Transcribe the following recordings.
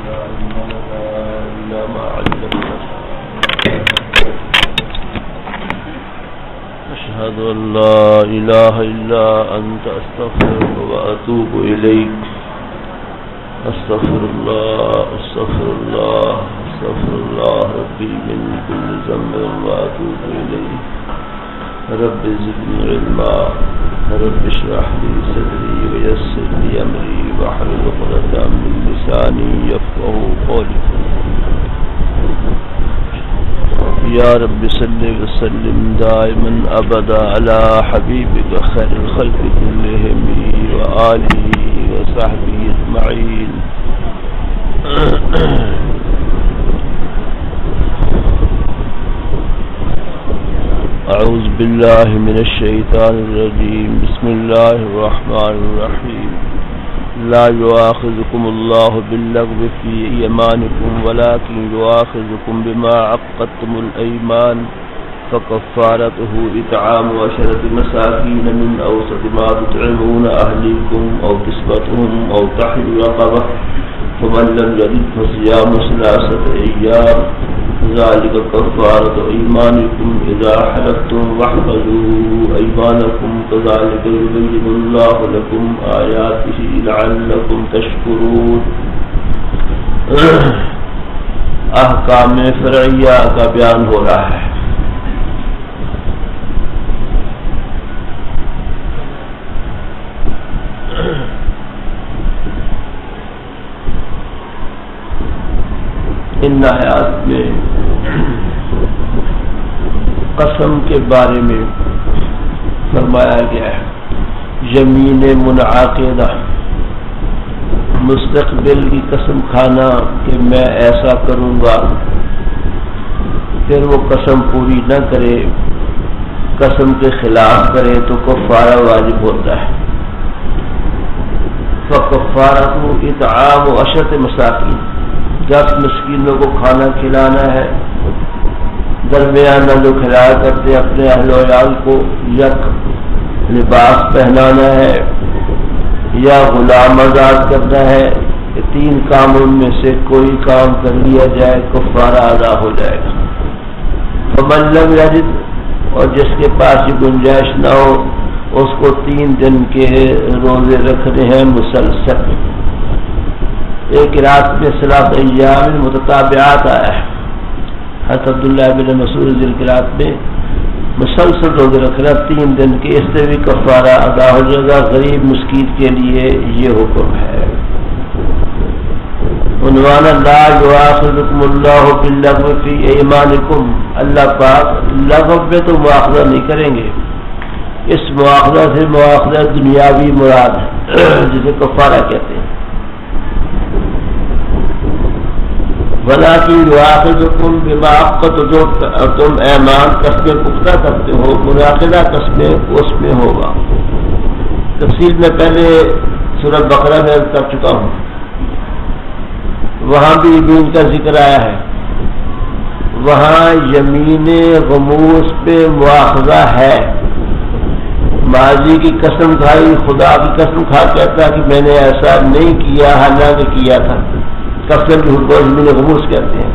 أشهد أن لا إله إلا أنت أستغفرك وأتوب إليك. أستغفر الله أستغفر الله أستغفر الله ربي من كل ذنب وأتوب إليه. رب زدني علما رب اشرح لي صدري ويسر لي أمري واحلل عقدة من لساني يفقهوا قولي. يا رب صل وسلم دائما أبدا على حبيبك خير الخلق كلهم وآله وصحبه أجمعين. أعوذ بالله من الشيطان الرجيم. بسم الله الرحمن الرحيم. لا يؤاخذكم الله باللغو في أيمانكم ولكن يؤاخذكم بما عقدتم الأيمان فكفارته إطعام 10 مساكين من أوسط ما تطعمون أهليكم أو كسوتهم أو تحرير رقبة فمن لم يجد فصيام 3 أيام ذلك كفارة أيمانكم إذا حلفتم واحفظوا أيمانكم كذلك يبين الله لكم آياته لعلكم تشكرون. احکام فرعیہ کا بیان ہو رہا ہے. ان آیات میں قسم کے بارے میں فرمایا گیا ہے. یمین منعقدہ، مستقبل کی قسم کھانا کہ میں ایسا کروں گا، پھر وہ قسم پوری نہ کرے، قسم کے خلاف کرے تو کفارہ واجب ہوتا ہے. فکفارۃ اطعام 10 مساکین، 10 مسکینوں کو کھانا کھلانا ہے. درمیانہ جو کھلایا کرتے اپنے اہل و عیال کو یک لباس پہنانا ہے یا غلام آزاد کرنا ہے. 3 کاموں میں سے کوئی کام کر لیا جائے کفارہ ادا ہو جائے گا. فمن لم یجد، اور جس کے پاس یہ گنجائش نہ ہو اس کو 3 دن کے روزے رکھنے ہیں مسلسل. ایک رات میں 3 ایام متتابعات آیا ہے. حضرت عبداللہ بن مسعود ذی القرات میں مسلسل روزے رکھنا 3 دن کے، اس سے بھی کفارہ ادا ہو جائے گا. غریب مسکین کے لیے یہ حکم ہے. عنوان لا یؤاخذکم اللہ باللغو فی ایمانکم، اللہ پاک لغو میں تو مواخذہ نہیں کریں گے. اس مواخذہ سے مواخذہ دنیاوی مراد ہے جسے کفارہ کہتے ہیں. ولیکن یؤاخذکم بما عقدتم، جو تم ایمان قسمیں پختہ کرتے ہو، منعقدہ قسمیں اس میں ہوگا. تفصیل میں پہلے سورہ بقرہ میں کر چکا ہوں، وہاں بھی یمین کا ذکر آیا ہے. وہاں یمین غموس پہ مواخذہ ہے. ماضی کی قسم کھائی، خدا کی قسم کھا کہتا کہ میں نے ایسا نہیں کیا حالانکہ کیا تھا. قسم کی حکم یمین غموس کہتے ہیں.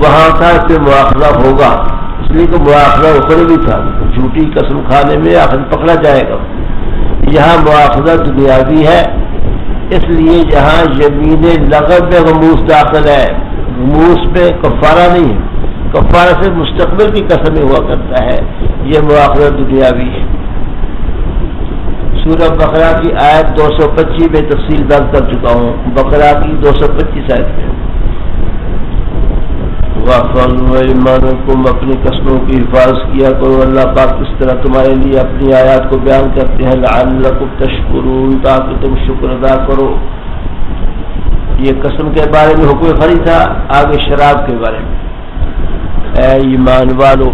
وہاں تھا اس پہ مواخذہ ہوگا، اس لیے کہ مواخذہ اوپر بھی تھا. جھوٹی قسم کھانے میں آخر پکڑا جائے گا. یہاں مواخذہ دنیاوی ہے، اس لیے یہاں یمین لغو میں غموس داخل ہے. غموس میں کفارہ نہیں ہے، کفارہ سے مستقبل کی قسمیں ہوا کرتا ہے. یہ مواخذہ دنیاوی ہے. سورہ بقرہ کی آیت 225 میں تفصیل بیان کر چکا ہوں. بقرہ کی 225 آیت میں وَاحْفَظُوا أَيْمَانَكُمْ، اپنی قسموں کی حفاظت کیا کرو. اللہ پاک اس طرح تمہارے لیے اپنی آیات کو بیان کرتے ہیں لعلکم تشکرون، تاکہ تم شکر ادا کرو. یہ قسم کے بارے میں حکم فری تھا. آگے شراب کے بارے میں. اے ایمان والو،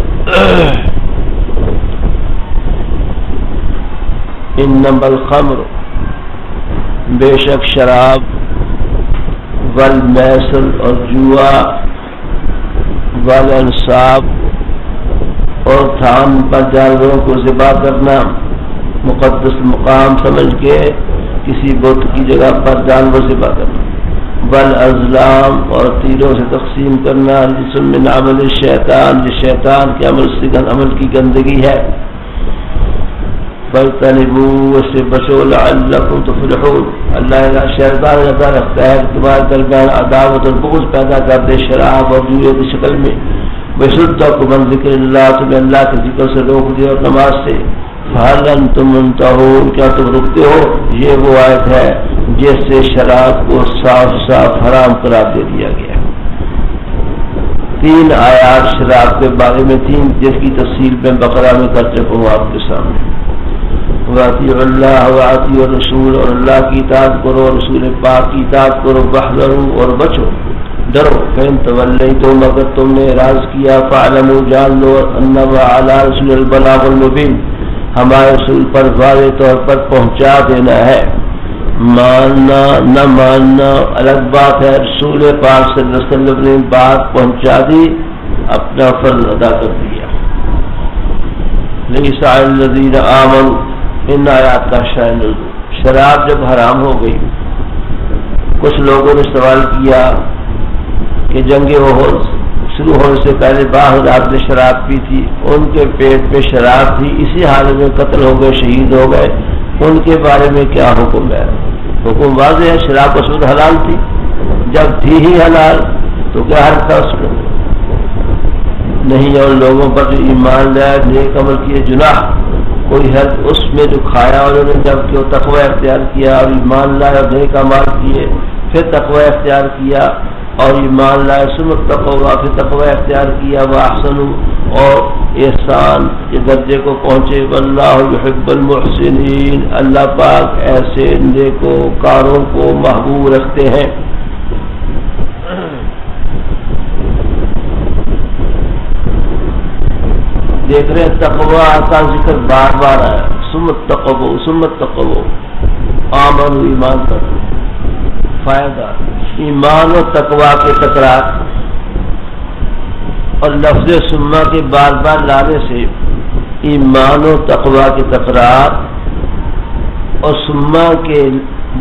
انما الخمر، بے شک شراب، والمیسر اور جوا، والانصاب اور تھام پر جانوروں کو ذبح کرنا، مقدس مقام سمجھ کے کسی بت کی جگہ پر جانور ذبح کرنا، والازلام اور تیروں سے تقسیم کرنا، جسم من عمل الشیطان، یہ شیطان کے عمل کی گندگی ہے، فاجتنبوہ، اس سے بچو لعلکم تفلحون، اللہ شیطان ارادہ رکھتا ہے کہ تمہارے درمیان عداوت اور بغض پیدا کر دے شراب اور جوئے کی شکل میں، ویصدکم عن ذکر اللہ، تمہیں اللہ کے ذکر سے روک دے اور نماز سے، فہل انتم منتہون، کیا تم رکتے ہو؟ یہ وہ آیت ہے جس سے شراب کو صاف صاف حرام قرار دے دیا گیا۔ 3 آیات شراب کے بارے میں تھیں جس کی تفصیل میں بقرہ میں کر چکا ہوں آپ کے سامنے۔ وَأَطِيعُوا اللَّهَ وَأَطِيعُوا الرَّسُولَ، اور اللہ کی اطاعت کرو، رسول پاک کی اطاعت کرو، وَاحْذَرُوا، اور بچو، ڈرو، فَإِن تَوَلَّيْتُمْ، اگر تم نے اعراض کیا، فَاعْلَمُوا، جان لو، أَنَّمَا عَلَىٰ رَسُولِ الْبَلَاغُ الْمُبِينُ، ہمارے رسول پر واضح طور پر پہنچا دینا ہے، ماننا نہ ماننا الگ بات ہے، رسول پاک صلی اللہ علیہ وسلم نے بات پہنچا دی، اپنا فرض ادا کر دیا۔ لیس علی الذین آمنوا، ان آیات کا شان، شراب جب حرام ہو گئی، کچھ لوگوں نے سوال کیا کہ جنگ احد شروع ہونے سے پہلے باہر آپ نے شراب پی تھی، ان کے پیٹ میں شراب تھی، اسی حالت میں قتل ہو گئے، شہید ہو گئے، ان کے بارے میں کیا حکم ہے؟ حکم واضح ہے، شراب اس وقت حلال تھی، جب تھی ہی حلال تو کیا حرف تھا اس کو؟ نہیں، اور لوگوں پر جو ایمان لائے، نیک عمل کیے، جناح کوئی حد اس میں جو کھایا انہوں نے، جب کہ وہ تقوی اختیار کیا اور ایمان لائے اور نیک اعمال کیے، پھر تقوی اختیار کیا اور ایمان لائے، سمت تقوی، پھر تقوی اختیار کیا، واحسنوا، اور احسان کے درجے کو پہنچے، واللہ یحب المحسنین، اللہ پاک ایسے نیکوکاروں کو محبوب رکھتے ہیں۔ دیکھ رہے ہیں تقوی کا ذکر بار بار آیا، سمت تقوی، آمن، ایمان پر فائدہ، ایمان و تقوی کے تکرار اور لفظ سما کے بار بار لانے سے ایمان و تقوی کے تکرار اور سما کے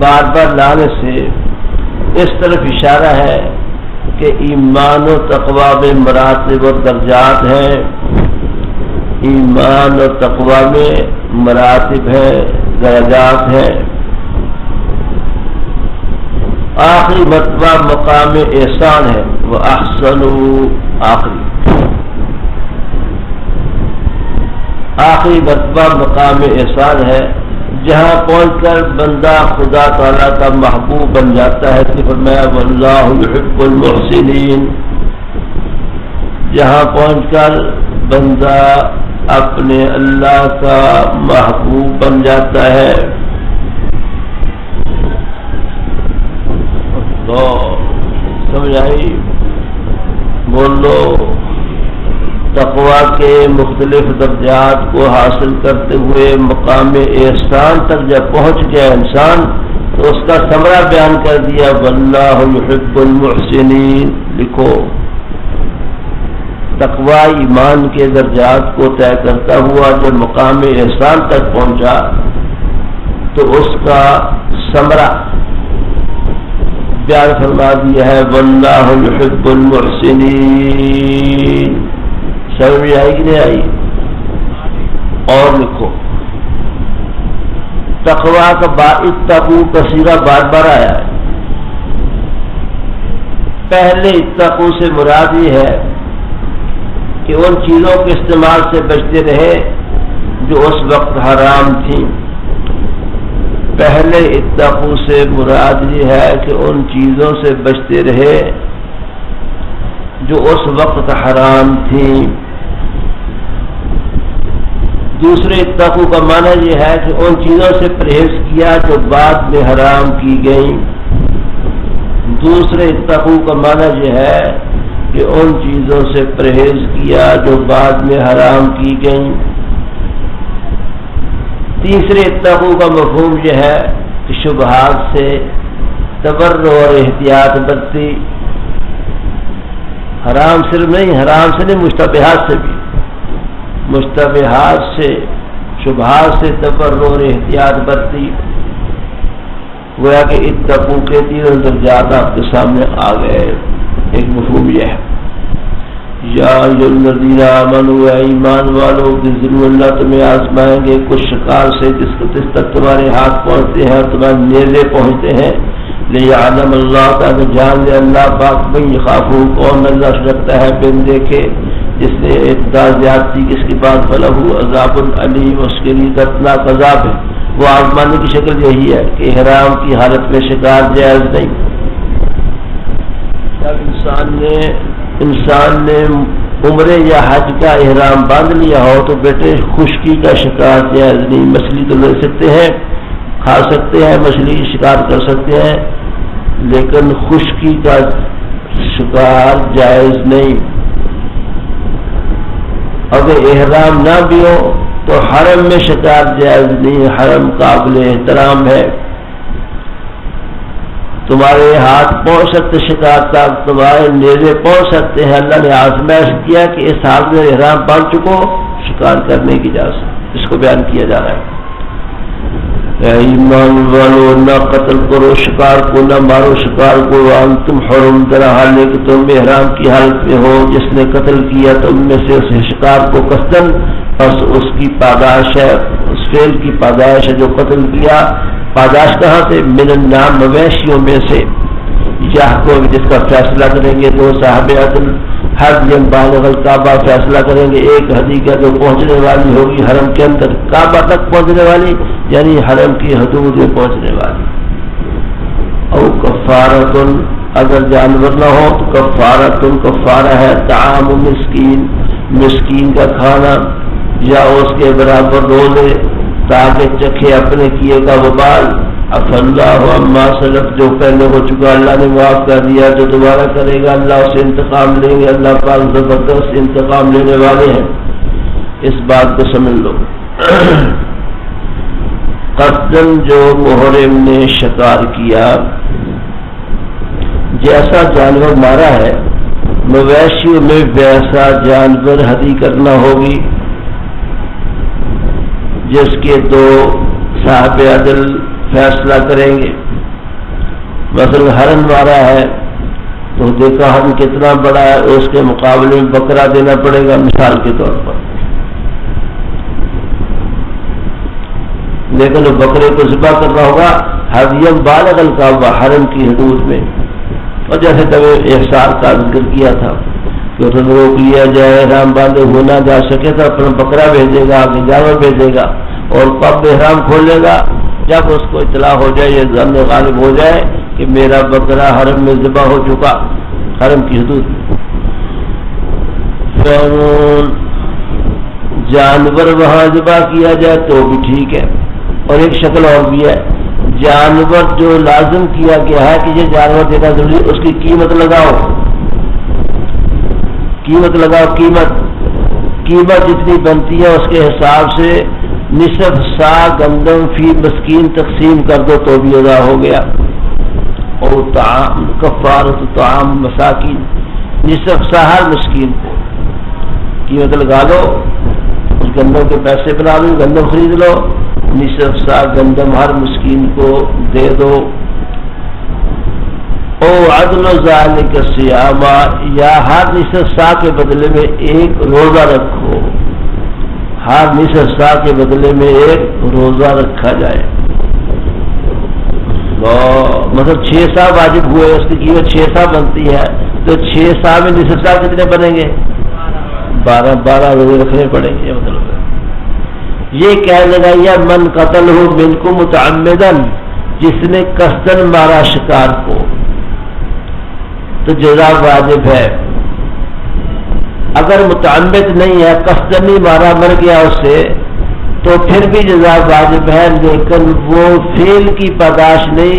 بار بار لانے سے اس طرف اشارہ ہے کہ ایمان و تقوی میں مراتب اور درجات ہیں، ایمان اور تقوی میں مراتب ہیں، درجات ہیں۔ آخری مرتبہ مقام احسان ہے، وہ آخری مرتبہ مقام احسان ہے، جہاں پہنچ کر بندہ خدا تعالیٰ کا محبوب بن جاتا ہے، کہ فرمایا واللہ یحب المحسنین، جہاں پہنچ کر بندہ اپنے اللہ کا محبوب بن جاتا ہے۔ سمجھ آئی؟ بولو۔ تقوی کے مختلف درجات کو حاصل کرتے ہوئے مقام احسان تک جب پہنچ گیا انسان تو اس کا ثمرہ بیان کر دیا، واللہ یحب المحسنین۔ لکھو، تقوی ایمان کے درجات کو طے کرتا ہوا جب مقام احسان تک پہنچا تو اس کا ثمرہ بیان فرما دیا ہے، واللہ یحب المحسنین۔ سمجھ آئی کہ نہیں آئی؟ اور لکھو، تقوی کا اتقوا کا صیغہ بار بار آیا ہے۔ پہلے اتقوا سے مراد یہ ہے کہ ان چیزوں کے استعمال سے بچتے رہے جو اس وقت حرام تھیں۔ پہلے اتقوا سے مراد یہ ہے کہ ان چیزوں سے بچتے رہے جو اس وقت حرام تھیں۔ دوسرے اتقوا کا معنی یہ ہے کہ ان چیزوں سے پرہیز کیا جو بعد میں حرام کی گئیں۔ دوسرے اتقوا کا معنی یہ ہے کہ ان چیزوں سے پرہیز کیا جو بعد میں حرام کی گئیں۔ تیسرے اتقوا کا مفہوم یہ ہے کہ شبہات سے تبرع اور احتیاط برتی، حرام صرف نہیں، حرام سے نہیں، مشتبہات سے بھی، مشتبہات سے، شبہات سے تبرع اور احتیاط برتی۔ گویا کہ اتقوا کے تینوں درجات آپ کے سامنے آ گئے. ایک مفہوم یہ ہے یا الذین آمنوا ایمان والو کہ ضرور اللہ تمہیں آزمائیں گے کچھ شکار سے جس تک تمہارے ہاتھ پہنچتے ہیں اور تمہارے نیزے پہنچتے ہیں. لیعلم اللہ تاکہ جان لے اللہ پاک من یخافہ کون اللہ سے رکھتا ہے بن دیکھے جس نے اعتداء زیادتی کس کے بعد فلہ عذاب علیم اس کے لیے دردناک عذاب ہے. وہ آزمانے کی شکل یہی ہے کہ احرام کی حالت میں شکار جائز نہیں. جب انسان نے عمرے یا حج کا احرام باندھ لیا ہو تو بیٹے خشکی کا شکار جائز نہیں. مچھلی تو لے سکتے ہیں کھا سکتے ہیں مچھلی شکار کر سکتے ہیں لیکن خشکی کا شکار جائز نہیں. اگر احرام نہ بھی ہو تو حرم میں شکار جائز نہیں. حرم قابل احترام ہے. تمہارے ہاتھ پہنچ سکتے شکار تک تمہارے نیزے پہنچ سکتے ہیں. اللہ نے آزمائش کیا کہ اس حال میں احرام باندھ چکو شکار کرنے کی اجازت. اس کو بیان کیا جا رہا ہے ایمان والو نہ قتل کرو شکار کو نہ مارو شکار کو وانتم حرم در حال کہ تم احرام کی حالت میں ہو. جس نے قتل کیا تم میں سے اس شکار کو قصدن بس اس کی پاداش ہے اس فعل کی پاداش ہے جو قتل کیا. پاداش کہاں سے من النام مویشیوں میں سے یا کو جس کا فیصلہ کریں گے دو صاحب عدل حج بالغ الکعبہ فیصلہ کریں گے. ایک حدیقہ جو پہنچنے والی ہوگی حرم کے اندر کعبہ تک پہنچنے والی یعنی حرم کی حدود میں پہنچنے والی. او کفارتن اگر جانور نہ ہو تو کفارتن کفارہ ہے طعام مسکین مسکین کا کھانا یا اس کے برابر روزے تاکہ چکھے اپنے کیے کا وبال. اف اللہ عما سلف جو پہلے ہو چکا اللہ نے معاف کر دیا. جو دوبارہ کرے گا اللہ اسے انتقام لیں گے. اللہ پاک زبردست انتقام لینے والے ہیں. اس بات کو سمجھ لو. قصدن جو محرم نے شکار کیا جیسا جانور مارا ہے مویشیوں میں ویسا جانور ہدی کرنا ہوگی جس کے دو صاحب عدل فیصلہ کریں گے. مثلا ہرن مارا ہے تو دیکھا ہرن کتنا بڑا ہے اس کے مقابلے میں بکرا دینا پڑے گا مثال کے طور پر. لیکن بکرے کو ذبح کرنا ہوگا ہدیم بالغ الکعبہ حرم کی حدود میں. اور جیسے تمہیں احسار کا ذکر کیا تھا کہ اسے روک لیا جائے احرام باندھے ہو نہ جا سکے تو اپنا بکرا بھیجے گا آگے جانور بھیجے گا اور کب احرام کھول لے گا جب اس کو اطلاع ہو جائے یا ظن غالب ہو جائے کہ میرا بکرا حرم میں ذبح ہو چکا حرم کی حدود. جانور وہاں ذبح کیا جائے تو بھی ٹھیک ہے. اور ایک شکل اور بھی ہے جانور جو لازم کیا گیا ہے کہ یہ جانور دینا ضروری اس کی قیمت لگاؤ. قیمت لگاؤ. قیمت جتنی بنتی ہے اس کے حساب سے نصف سا گندم فی مسکین تقسیم کر دو تو بھی ادا ہو گیا. اور طعام کفارۃ طعام مساکین نصف سا ہر مسکین کو قیمت لگا دو. اس گندم کے پیسے بنا لو گندم خرید لو نصف سا گندم ہر مسکین کو دے دو. او عدل ذالک الصیام یا ہر نصف سا کے بدلے میں ایک روزہ رکھو. ہر نصف سا کے بدلے میں ایک روزہ رکھا جائے. مطلب 6 سا واجب ہوئے اس کی قیمت 6 سا بنتی ہے تو 6 سا میں نصف سا کتنے بنیں گے 12 روزے رکھنے پڑیں گے. مطلب یہ کہہ لگایا من قتل ہو منکم متعمدن جس نے قصدن مارا شکار کو تو جزا واجب ہے. اگر متعمد نہیں ہے قصدن نہیں مارا مر گیا اس سے تو پھر بھی جزا واجب ہے لیکن وہ فعل کی پاداش نہیں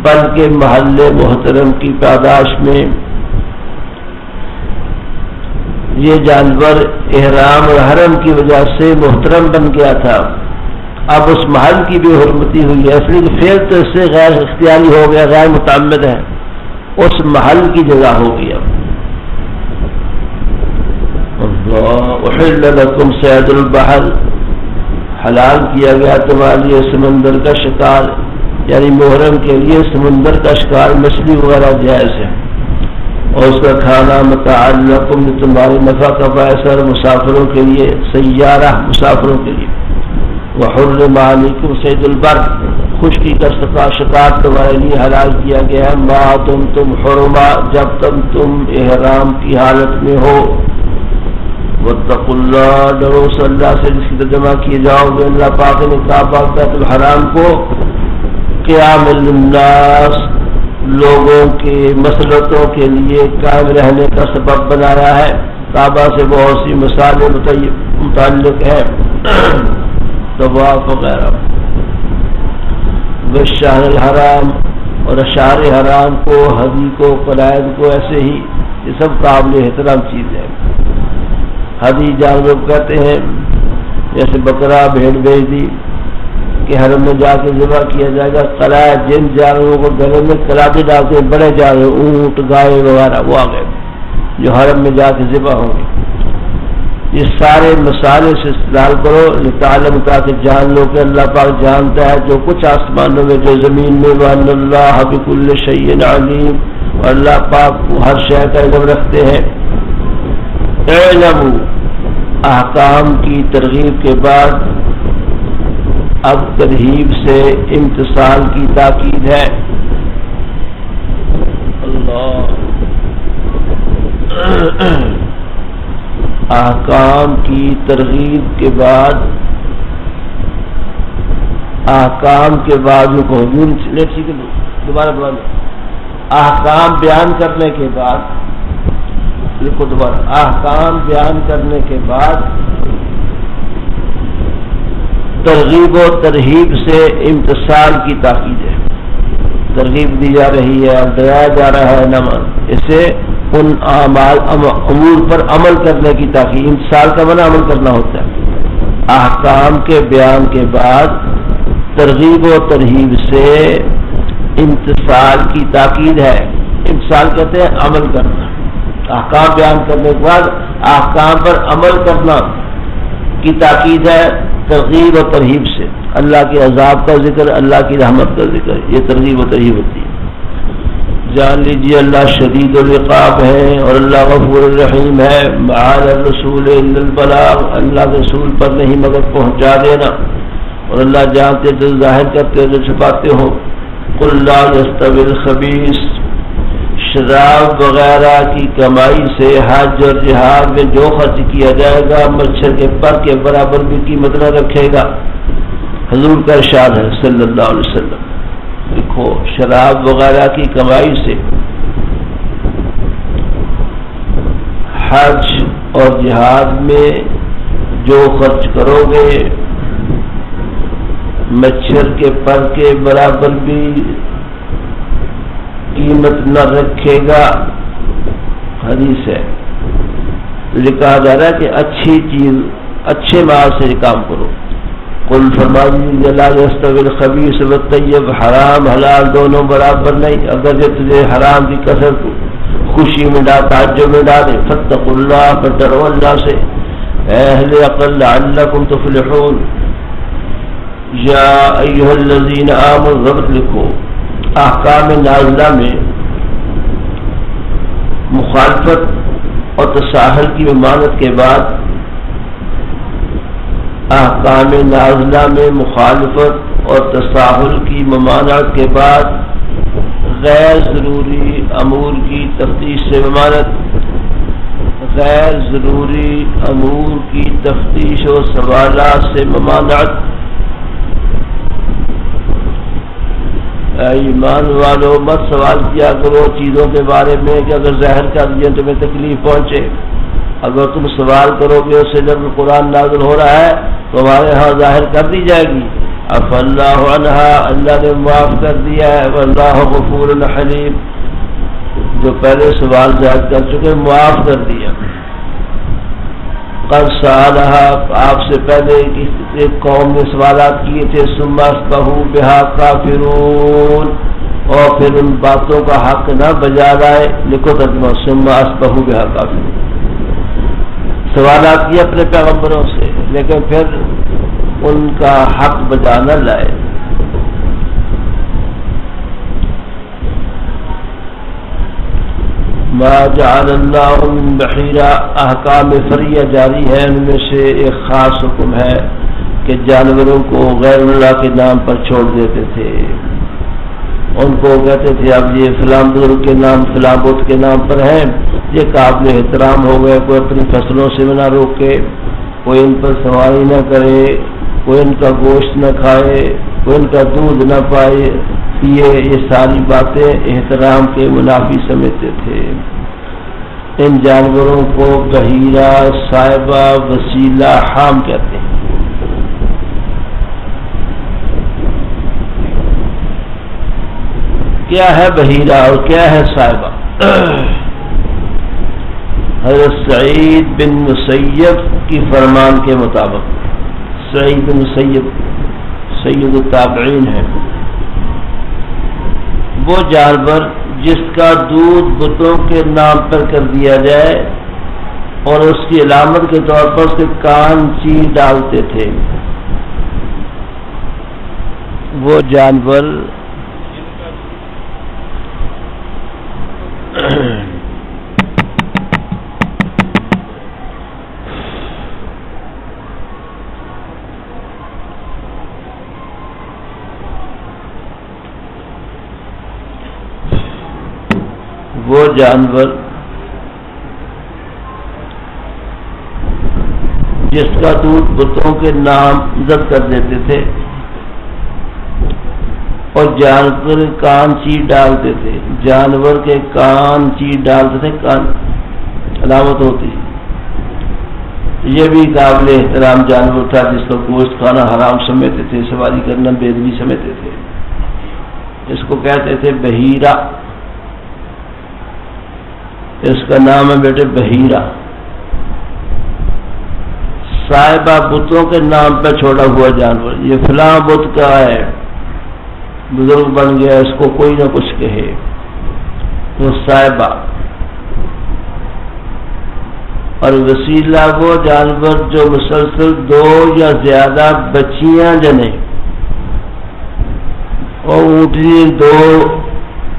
بلکہ محل محترم کی پاداش میں. یہ جانور احرام اور حرم کی وجہ سے محترم بن گیا تھا. اب اس محل کی بھی حرمتی ہوئی ہے اس لیے فعل تو اس سے غیر اختیاری ہو گیا غیر متعمد ہے اس محل کی جگہ ہوگی. اب احل لکم صید البحر حلال کیا گیا تمہارے لیے سمندر کا شکار یعنی محرم کے لیے سمندر کا شکار مچھلی وغیرہ جائز ہے، اور اس کا کھانا متاع لکم تمہارے نفع کا باعث ہے مسافروں کے لیے، سیارہ مسافروں کے لیے۔ وحرم علیکم صید البر، خشکی کا شکار تمہارے لیے حلال کیا گیا ہے، ما تم حرما، جب تک تم احرام کی حالت میں ہو۔ واتقوا اللہ، ڈرو سے اللہ سے جس کی ترجمہ کیے جاؤ گے۔ اللہ پاک نے کعبہ بیت الحرام کو قیام للناس، لوگوں کے مسلطوں کے لیے قائم رہنے کا سبب بنایا ہے۔ کعبہ سے بہت سی مثالیں متعلق ہیں، طواف وغیرہ۔ بالشہر الحرام، اور اشعار حرام کو، حدی کو، قلائد کو، ایسے ہی یہ سب قابل احترام چیز ہے۔ حدی جانور کہتے ہیں جیسے بکرا بھیڑ بیچ دی کہ حرم میں جا کے ذبح کیا جائے گا۔ قلائد جن جانوروں کو گلے میں قلادے ڈالتے ہیں، بڑے جانور اونٹ گائے وغیرہ وہ آ گئے جو حرم میں جا کے ذبح ہوں گے۔ یہ سارے مسالے سے استدلال کرو لتعلم، تاکہ جان لو کہ اللہ پاک جانتا ہے جو کچھ آسمانوں میں جو زمین میں، وان اللہ بکل شیء علیم، اور اللہ پاک ہر شے کا علم رکھتے ہیں۔ اعلموا، احکام کی ترغیب کے بعد اب ترہیب سے امتثال کی تاکید ہے۔ اللہ، احکام کی ترغیب کے بعد، احکام کے بعد دوبارہ احکام بیان کرنے کے بعد، لکھو دوبارہ، احکام بیان کرنے کے بعد ترغیب و ترہیب سے امتثال کی تاکید ہے۔ ترغیب دی جا رہی ہے اور ڈرایا جا رہا ہے نمان، اسے ان امور پر عمل کرنے کی تاکید۔ امتثال کا معنی عمل کرنا ہوتا ہے۔ احکام کے بیان کے بعد ترغیب و ترہیب سے امتثال کی تاکید ہے۔ امتثال کہتے ہیں عمل کرنا۔ احکام بیان کرنے کے بعد احکام پر عمل کرنا کی تاکید ہے ترغیب و ترہیب سے۔ اللہ کے عذاب کا ذکر، اللہ کی رحمت کا ذکر، یہ ترغیب و ترہیب ہوتی ہے۔ جان لیجیے اللہ شدید العقاب ہے اور اللہ غفور الرحیم ہے۔ معاذ الرسول الا البلاغ، اللہ کے رسول پر نہیں مگر پہنچا دینا، اور اللہ جانتے جو ظاہر کرتے جو چھپاتے ہو۔ قل لا یستوی الخبیث، شراب وغیرہ کی کمائی سے حج اور جہاد میں جو خرچ کیا جائے گا مچھر کے پر کے برابر بھی قیمت نہ رکھے گا۔ حضور کا ارشاد ہے صلی اللہ علیہ وسلم۔ دیکھو، شراب وغیرہ کی کمائی سے حج اور جہاد میں جو خرچ کرو گے مچھر کے پر کے برابر بھی قیمت نہ رکھے گا۔ حدیث ہے، لکھا جا رہا ہے کہ اچھی چیز اچھے مال سے کام کرو۔ قل فرما دیجیے لا یستوی الخبیث والطیب، حرام حلال دونوں برابر نہیں، اگر جو تجھے حرام کی کثرت خوشی میں ڈال، تعجب میں ڈالے، فاتقوا اللہ، پر ڈرو اللہ سے، اے اہل عقل لعلکم تفلحون۔ یا ایھا الذین آمنوا، ضبط لکھو، احکام نازلہ میں مخالفت اور تساہل کی ممانعت کے بعد، احکام نازلہ میں مخالفت اور تساہل کی ممانعت کے بعد غیر ضروری امور کی تفتیش سے ممانعت، غیر ضروری امور کی تفتیش و سوالات سے ممانعت۔ ایمان والو مت سوال کیا کرو چیزوں کے بارے میں کہ اگر ظاہر کر دیا تمہیں تکلیف پہنچے۔ اگر تم سوال کرو گے اس سے جب قرآن نازل ہو رہا ہے تو ہمارے ہاں ظاہر کر دی جائے گی۔ عف اللہ عنہا، اللہ نے معاف کر دیا ہے، واللہ غفور حلیم، جو پہلے سوال ظاہر کر چکے معاف کر دیا۔ قد سالہا، آپ سے پہلے ایک قوم نے سوالات کیے تھے، ثم اصبحوا بہا کافرون، اور پھر ان باتوں کا حق نہ بجا لائے۔ لکھو ترجمہ، ثم اصبحوا بہا کافرون، سوالات کیے اپنے پیغمبروں سے لیکن پھر ان کا حق بجا نہ لائے۔ ما جعل اللہ من بحیرہ، احکام فریہ جاری ہے، ان میں سے ایک خاص حکم ہے کہ جانوروں کو غیر اللہ کے نام پر چھوڑ دیتے تھے. ان کو کہتے تھے اب یہ فلاں بزرگ کے نام فلاں بت کے نام پر ہیں، یہ قابل احترام ہو گئے، کوئی اپنی فصلوں سے نہ روکے، کوئی ان پر سواری نہ کرے، کوئی ان کا گوشت نہ کھائے، کوئی ان کا دودھ نہ پائے پیے، یہ ساری باتیں احترام کے منافی سمجھتے تھے. ان جانوروں کو بحیرہ، صائبہ، وسیلہ، حام کہتے ہیں. کیا ہے بحیرہ اور کیا ہے صائبہ؟ حضرت سعید بن مسیب کی فرمان کے مطابق، سعید بن مسیب سید التابعین ہے، وہ جانور جس کا دودھ بتوں کے نام پر کر دیا جائے اور اس کی علامت کے طور پر اس کے کان چیر ڈالتے تھے، وہ جانور جس کا دودھ بتوں کے نام زد کر دیتے تھے اور جانور کان چیر ڈالتے تھے، جانور کے کان چیر ڈالتے تھے، کان علامت ہوتی. یہ بھی قابل احترام جانور تھا جس کا گوشت کھانا حرام سمجھتے تھے، سواری کرنا بےدبی سمجھتے تھے. اس کو کہتے تھے بحیرہ، اس کا نام ہے بیٹے بحیرہ. صائبہ بتوں کے نام پہ چھوڑا ہوا جانور، یہ فلاں بت کا ہے، بزرگ بن گیا، اس کو کوئی نہ کچھ کہے تو صائبہ. اور وسیلہ وہ جانور جو مسلسل 2 یا زیادہ بچیاں جنے، اور اونٹنی 2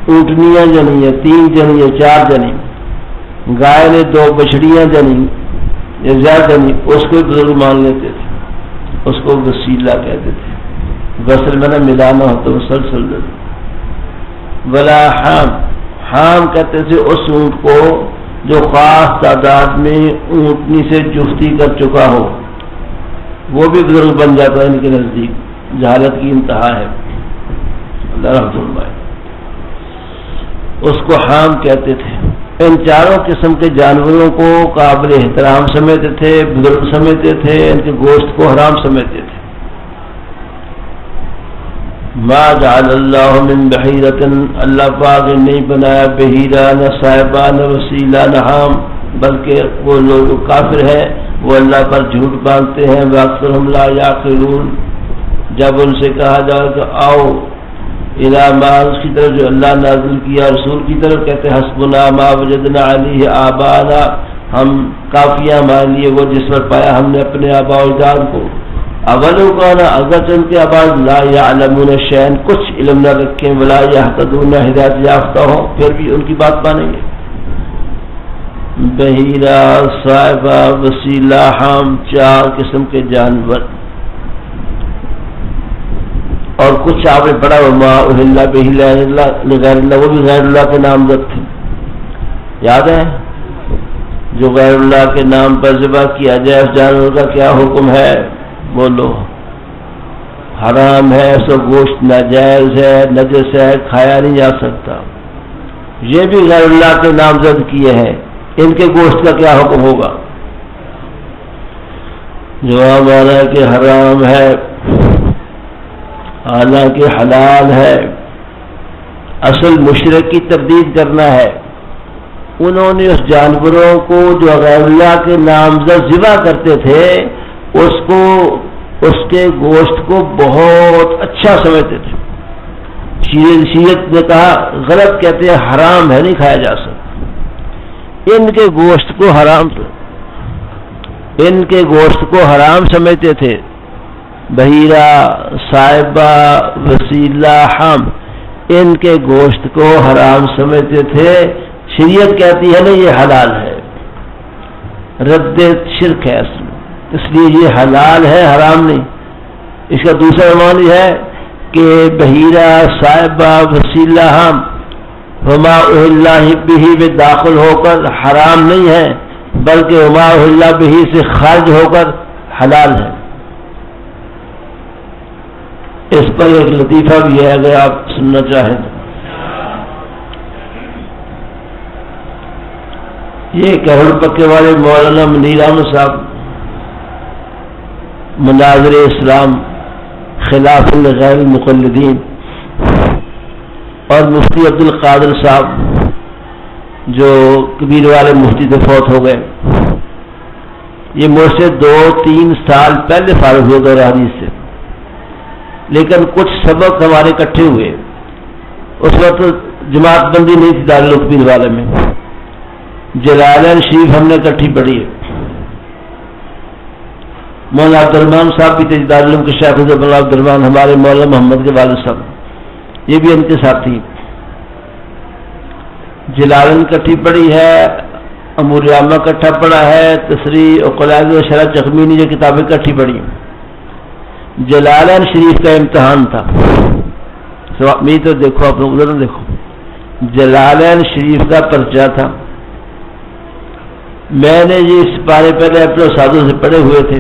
اونٹنیاں جنی ہے، 3 جنی ہے، 4 جنی، گائے نے 2 بچڑیاں جنی یا زیادہ جنی، اس کو بزرگ مان لیتے تھے، اس کو وسیلہ کہتے تھے. وصل میں نہ ملانا ہوتا مسلسل. ولا حام، حام کہتے تھے اس اونٹ کو جو خاص تعداد میں اونٹنی سے جفتی کر چکا ہو، وہ بھی بزرگ بن جاتا ہے ان کے نزدیک. جہالت کی انتہا ہے، اللہ رحمۃ اللہ، اس کو حام کہتے تھے. ان چاروں قسم کے جانوروں کو قابل احترام سمجھتے تھے، بزرگ سمجھتے تھے، ان کے گوشت کو حرام سمجھتے تھے. ما جعل اللہ من بحیرۃ، اللہ پاک نے نہیں بنایا بحیرہ، نہ صائبہ، نہ وسیلہ، نہ حام، بلکہ وہ لوگ کافر ہیں، وہ اللہ پر جھوٹ باندھتے ہیں. واکثرهم لا یعقلون، جب ان سے کہا جائے کہ آؤ الی ما، اس کی طرف جو اللہ نازل کیا رسول کی طرف، کہتے حسبنا ما وجدنا علیہ آباءنا، ہم کافیہ مان لیے وہ جس پر پایا ہم نے اپنے آباء و اجداد کو. اولو کانا، اگر ان کے آباء لا یعلمون شیئا، کچھ علم نہ رکھیں، ولا یہتدون، ہدایت یافتہ ہوں، پھر بھی ان کی بات مانیں گے. بحیرہ، صائبہ، وسیلہ، حام، 4 قسم کے جانور. اور کچھ آپ نے پڑھا وما اہل بہ لغیر اللہ، وہ بھی غیر اللہ کے نامزد تھے، یاد ہے؟ جو غیر اللہ کے نام پر ذبح کیا جائے اس جانور کا کیا حکم ہے؟ بولو. حرام ہے، اس کا گوشت ناجائز ہے، نجس ہے، کھایا نہیں جا سکتا. یہ بھی غیر اللہ کے نامزد کیے ہیں، ان کے گوشت کا کیا حکم ہوگا؟ جواب آ رہا ہے کہ حرام ہے، حالانکہ حلال ہے. اصل مشرک کی تردید کرنا ہے. انہوں نے اس جانوروں کو جو غیر اللہ کے نامزد ذبح کرتے تھے اس کے گوشت کو بہت اچھا سمجھتے تھے. شریعت نے کہا غلط، کہتے ہیں حرام ہے، نہیں کھایا جا سکتا. ان کے گوشت کو حرام سمجھتے تھے. بحیرہ، صائبہ، وسیلہ، حام، ان کے گوشت کو حرام سمجھتے تھے. شریعت کہتی ہے نا یہ حلال ہے، رد شرک ہے اصل، اس لیے یہ حلال ہے، حرام نہیں۔ اس کا دوسرا معنی ہے کہ بحیرہ، صاحبہ، وسیلہ ہم وما اہل بہ میں داخل ہو کر حرام نہیں ہے، بلکہ وما اہل بہ سے خارج ہو کر حلال ہے۔ اس پر ایک لطیفہ بھی ہے اگر آپ سننا چاہیں تو۔ یہ کہڑ پکے والے مولانا منیر احمد صاحب مناظر اسلام خلاف الغیر المقلدین، اور مفتی عبد القادر صاحب جو کبیر والے مفتی سے فوت ہو گئے، یہ مجھ سے 2-3 سال پہلے فارغ ہوئے دور حدیث سے، لیکن کچھ سبق ہمارے اکٹھے ہوئے۔ اس وقت جماعت بندی نہیں تھی دارالعلوم کبیر والے میں، جلالین شریف ہم نے اکٹھی پڑھی ہے۔ مولانا عبد الرحمان صاحب بھی تھے دارالعلوم کے شیخ عبد الرحمان، ہمارے مولانا محمد کے والد صاحب، یہ بھی ان کے ساتھی۔ جلالین اکٹھی پڑھی ہے، امور عامہ اکٹھا پڑھا ہے، تصریح اور قواعد و شرح چخمینی یہ کتابیں اکٹھی پڑھی۔ جلالین شریف کا امتحان تھا، میں تو دیکھو آپ لوگ ذرا دیکھو، جلالین شریف کا پرچہ تھا۔ میں نے یہ اس بارے پہلے اپنے استادوں سے پڑھے ہوئے تھے،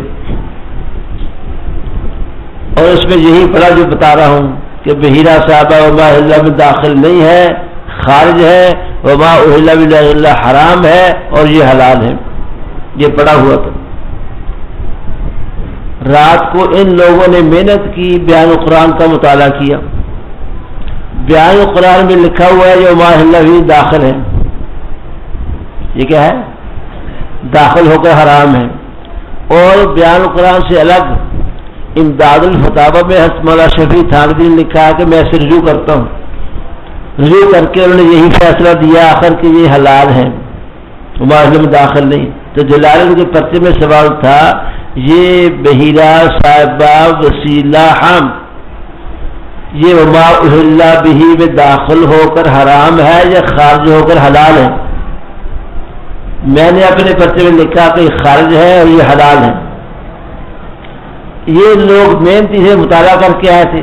اور اس میں یہی پڑھا جو بتا رہا ہوں کہ بحیرہ صاحبہ وما اہل میں داخل نہیں ہے، خارج ہے، وما اہل باللہ حرام ہے، اور یہ حلال ہے، یہ پڑھا ہوا تھا۔ رات کو ان لوگوں نے محنت کی، بیان قرآن کا مطالعہ کیا۔ بیان قرآن میں لکھا ہوا ہے یہ وما اہل داخل ہے، یہ کیا ہے؟ داخل ہو کر حرام ہے۔ اور بیان قرآن سے الگ امداد الفتاوی میں حضرت مولانا شفیع تھانوی نے لکھا ہے کہ میں اسے رجوع کرتا ہوں، رجوع کر کے انہوں نے یہی فیصلہ دیا آخر کہ یہ حلال ہے، معاہدے میں داخل نہیں۔ تو جلالین کے پرچے میں سوال تھا یہ بحیرہ، صاحبہ، وسیلہ ہم، یہ وما اہل بہ میں داخل ہو کر حرام ہے یا خارج ہو کر حلال ہے؟ میں نے اپنے پرچے میں لکھا کہ یہ خارج ہے اور یہ حلال ہے۔ یہ لوگ محنتی سے مطالعہ کر کے آئے تھے،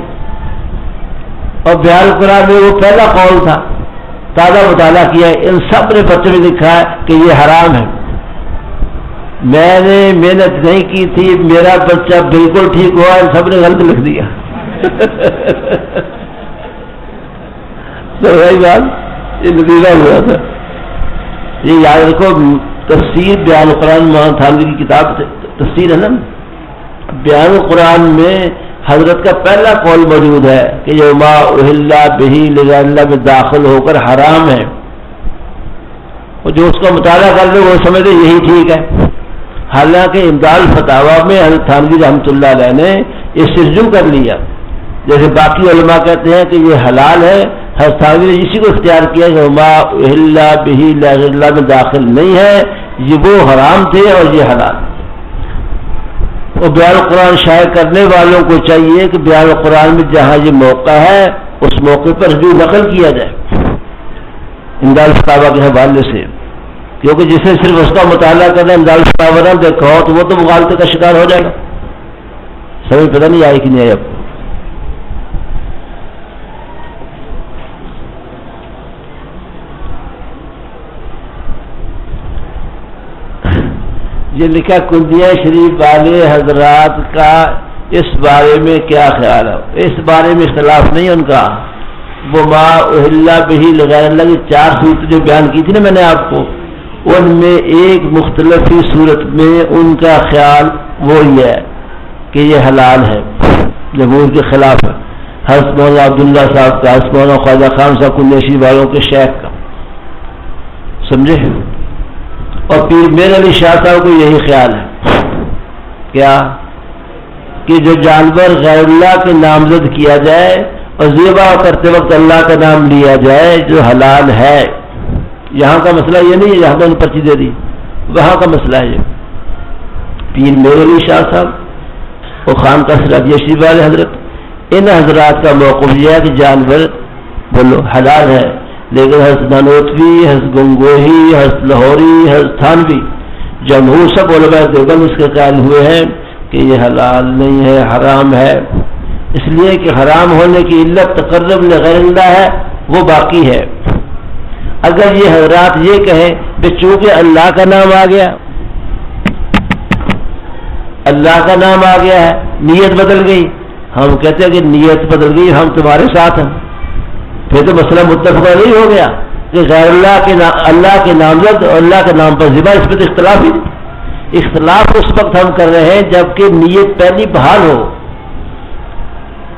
اور بیان قرآن میں وہ پہلا قول تھا، تازہ مطالعہ کیا ہے، ان سب نے پرچے میں لکھا ہے کہ یہ حرام ہے۔ میں نے محنت نہیں کی تھی، میرا پرچہ بالکل ٹھیک ہوا، ان سب نے غلط لکھ دیا۔ صحیح بات، یہ نتیجہ ہوا تھا۔ یہ یاد رکھو، تفسیر بیان قرآن مولانا تھانوی کی کتاب تفسیر ہے نا، بیان قرآن میں حضرت کا پہلا قول موجود ہے کہ یہ ما اہل بہ لغیر اللہ میں داخل ہو کر حرام ہے، اور جو اس کا مطالعہ کر لے وہ سمجھے یہی ٹھیک ہے۔ حالانکہ امداد الفتاوی میں حضرت تھانوی رحمۃ اللہ علیہ نے اس سے رجوع کر لیا، جیسے باقی علماء کہتے ہیں کہ یہ حلال ہے، حضرت تھانوی نے اسی کو اختیار کیا کہ ما اہل بہ لغیر اللہ میں داخل نہیں ہے، یہ وہ حرام تھے اور یہ حلال۔ اور بیان قرآن شائع کرنے والوں کو چاہیے کہ بیان قرآن میں جہاں یہ موقع ہے اس موقع پر رجوع نقل کیا جائے امداد الفتاوی کے حوالے سے، کیونکہ جسے صرف اس کا مطالعہ کرنا امداد الفتاوی نہ دیکھا ہو تو وہ تو مغالطے کا شکار ہو جائے گا۔ سمجھ پتہ نہیں آئی کہ نہیں آئی اب؟ یہ لکھا کندیا شریف والے حضرات کا اس بارے میں کیا خیال ہے؟ اس بارے میں اختلاف نہیں ان کا، وہ ما اہل بہ لغیر اللہ کی 4 صورت جو بیان کی تھی نا میں نے آپ کو، ان میں ایک مختلف ہی صورت میں ان کا خیال وہی ہے کہ یہ حلال ہے، جمہور کے خلاف ہے۔ حضرت مولانا عبداللہ صاحب کا، حضرت مولانا خواجہ خان صاحب کندیشی والوں کے شیخ کا، سمجھے؟ اور پیر میر علی شاہ صاحب کو یہی خیال ہے کیا کہ جو جانور غیر اللہ کے نامزد کیا جائے اور ذبح کرتے وقت اللہ کا نام لیا جائے جو حلال ہے۔ یہاں کا مسئلہ یہ نہیں ہے یہاں پر پرچی دے دی، وہاں کا مسئلہ ہے یہ۔ پیر میر علی شاہ صاحب اور خان کا سراجیہ شریف والے حضرت، ان حضرات کا موقف یہ ہے کہ جانور بولو حلال ہے، لیکن حضرت نانوتوی، حضرت گنگوہی، حضرت لاہوری، حضرت تھانوی، جمہور سب علماء دیوبند اس کے قائل ہوئے ہیں کہ یہ حلال نہیں ہے، حرام ہے، اس لیے کہ حرام ہونے کی علت تقرب لغیر اللہ ہے، وہ باقی ہے۔ اگر یہ حضرات یہ کہیں کہ چونکہ اللہ کا نام آ گیا، اللہ کا نام آ گیا ہے، نیت بدل گئی، ہم کہتے ہیں کہ نیت بدل گئی، ہم تمہارے ساتھ ہیں، پھر تو مسئلہ متفقہ نہیں ہو گیا کہ غیر اللہ کے نامزد اور اللہ کے نام پر ذبح، اس پہ تو اختلاف ہی نہیں۔ اختلاف اس وقت ہم کر رہے ہیں جبکہ نیت پہلی بحال ہو،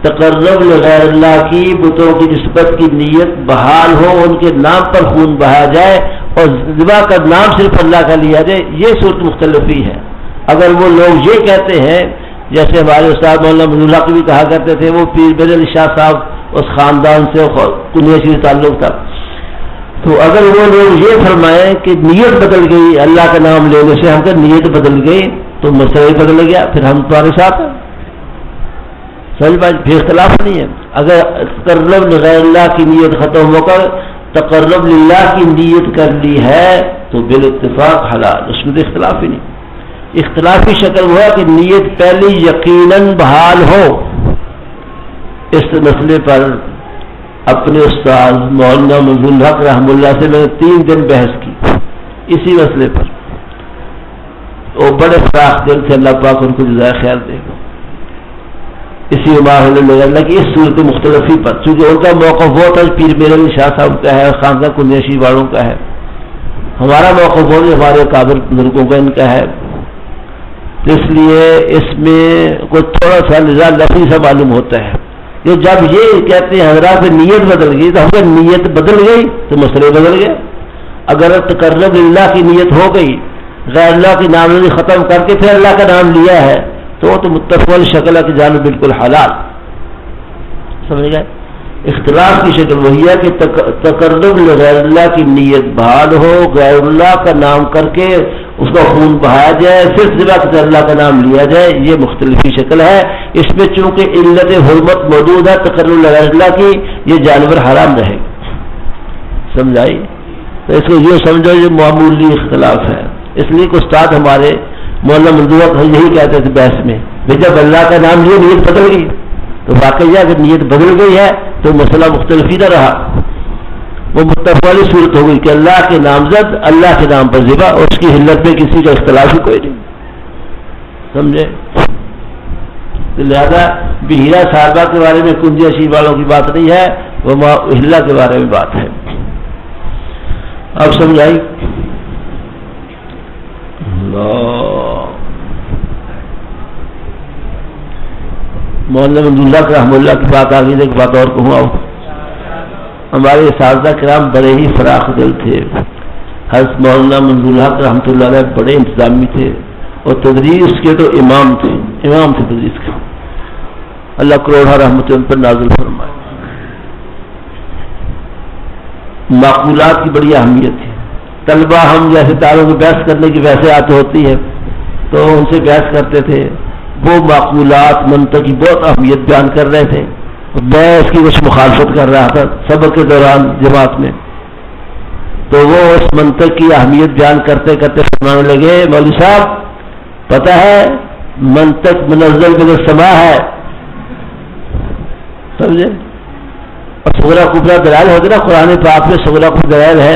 تقرب لغیر اللہ کی، بتوں کی نسبت کی نیت بحال ہو، ان کے نام پر خون بہایا جائے اور ذبح کا نام صرف اللہ کا لیا جائے، یہ صورت مختلف ہی ہے۔ اگر وہ لوگ یہ کہتے ہیں، جیسے ہمارے استاد مولانا منظور الحق بھی کہا کرتے تھے، وہ پیر بیر علی شاہ صاحب اس خاندان سے کنیا سے تعلق تھا، تو اگر وہ لوگ یہ فرمائیں کہ نیت بدل گئی اللہ کا نام لینے سے، ہم کہ نیت بدل گئی تو مسئلہ بدل گیا، پھر ہم تمہارے ساتھ ہیں، سمجھ بات، پھر اختلاف نہیں ہے۔ اگر تقرب لغیر اللہ کی نیت ختم ہو کر تقرب للہ کی نیت کر لی ہے تو بالاتفاق حلال، اس میں تو اختلاف ہی نہیں۔ اختلافی شکل ہوا کہ نیت پہلی یقیناً بحال ہو۔ اس مسئلے پر اپنے استاد مولانا منظور الحق رحمہ اللہ سے میں نے 3 دن بحث کی اسی مسئلے پر، وہ بڑے فراخ دل سے، اللہ پاک ان کو جزائے خیر دے گا، اسی اللہ کی اس صورت مختلفی پر، چونکہ ان کا موقف وہ تھا پیر بیر علی شاہ صاحب کا ہے، خانقاہ کنیشی والوں کا ہے، ہمارا موقف وہ ہمارے قابل بزرگوں کا ان کا ہے، اس لیے اس میں کوئی تھوڑا سا نظام لفظی سا معلوم ہوتا ہے کہ جب یہ کہتے ہیں حضرات نیت بدل گئی، تو ہم نیت بدل گئی تو مسئلے بدل گئے۔ اگر تقرب للہ کی نیت ہو گئی، غیر اللہ کی نامزدگی ختم کر کے پھر اللہ کا نام لیا ہے، تو متفق شکل کی جانب بالکل حلال، سمجھ گئے۔ اختلاف کی شکل وہی ہے کہ تقرب لغیر اللہ کی نیت بحال ہو، غیر اللہ کا نام کر کے اس کا خون بہایا جائے، صرف ذبح سے اللہ کا نام لیا جائے، یہ مختلفی شکل ہے۔ اس میں چونکہ علت حرمت موجود ہے تقرب لغیر اللہ کی، یہ جانور حرام رہے گا، سمجھائی؟ تو اس کو یہ سمجھو یہ معمولی اختلاف ہے۔ اس لیے کہ استاد ہمارے مولانا منظور یہی کہتے تھے بحث میں، جب اللہ کا نام لیے نیت بدل گئی، تو واقعی اگر نیت بدل گئی ہے تو مسئلہ مختلف ہی نہ رہا، وہ متفق والی صورت ہو گئی کہ اللہ کے نامزد اللہ کے نام پر ذبح، اور اس کی حلت میں کسی کا اختلاف ہی کوئی نہیں، سمجھے؟ لہذا بحیرہ صاحبہ کے بارے میں کنجی اشیر والوں کی بات نہیں ہے، وہ ہلا کے بارے میں بات ہے۔ اب سمجھائی؟ مولانا منظور الحق رحمہ اللہ کی بات آگے ایک بات اور کہوں، ہمارے اساتذہ کرام بڑے ہی فراخ دل تھے۔ حضرت مولانا منظور الحق رحمۃ اللہ علیہ بڑے انتظامی تھے اور تدریس کے تو امام تھے تدریس کے، اللہ کروڑہ رحمت ان پر نازل فرمائے۔ معقولات کی بڑی اہمیت ہے، طلبہ ہم جیسے تاروں کو بحث کرنے کی ویسے آتے ہوتی ہے تو ان سے بحث کرتے تھے، وہ معقولات منطق کی بہت اہمیت بیان کر رہے تھے، میں اس کی کچھ مخالفت کر رہا تھا سبق کے دوران جماعت میں، تو وہ اس منطق کی اہمیت بیان کرتے کرتے فرمانے لگے، مولوی صاحب پتہ ہے منطق منزل من السماء ہے، سمجھے؟ اور صغریٰ کبریٰ دلائل ہوتے نا، قرآن پاک میں صغریٰ کبریٰ دلائل ہے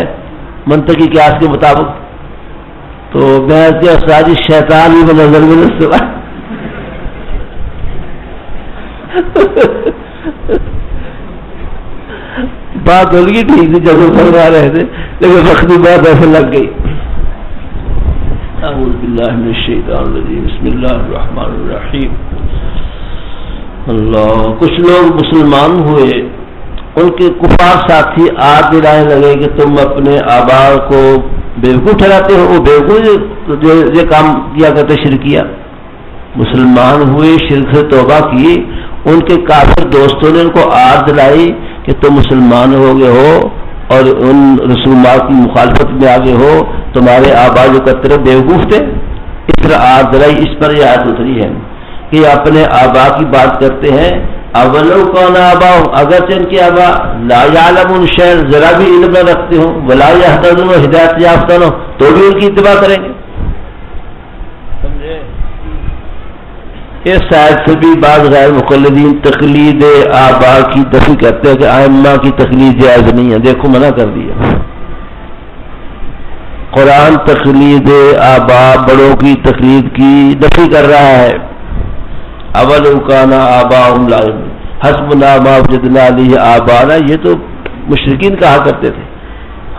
منطقی قیاس کے مطابق، تو میں ساجی شیطان بھی منزل من السماء بات ہو گئی ٹھیک تھی جب وہ فرما رہے تھے، لیکن وقتی بات ایسے لگ گئی۔ اعوذ باللہ من الشیطان الرجیم، بسم اللہ الرحمن الرحیم۔ اللہ، کچھ لوگ مسلمان ہوئے، ان کے کفار ساتھی آگ دلانے لگے کہ تم اپنے آبا کو بیوقوف ٹھہراتے ہو، وہ بیوقوف جو یہ کام کیا کرتے شرکیہ، مسلمان ہوئے، شرک سے توبہ کی، ان کے کافر دوستوں نے ان کو آگ دلائی کہ تم مسلمان ہو گئے ہو اور ان رسومات کی مخالفت میں آگے ہو، تمہارے آبا جو کرتے بیوقوف تھے، اس طرح آگ دلائی۔ اس پر یہ آیت اتری ہے کہ اپنے آبا کی بات کرتے ہیں اولو کون آباؤ، اگرچہ ان کے آبا لا یعلمون شیئا، ذرا بھی علم نہ رکھتے ہوں، ولا یہتدون، ہدایت یافتہ نہ ہو، تو بھی ان کی اتباع کریں گے. سمجھے؟ اس آیت سے بھی بعض غیر مقلدین تقلید آبا کی دفی کرتے ہیں کہ ائمہ کی تقلید جائز نہیں ہے. دیکھو منع کر دیا. قرآن تقلید آبا، بڑوں کی تقلید کی نفی کر رہا ہے. اولو کان آباؤہم لا یعلمون حسبنا ما وجدنا علیہ آباءنا، یہ تو مشرکین کہا کرتے تھے.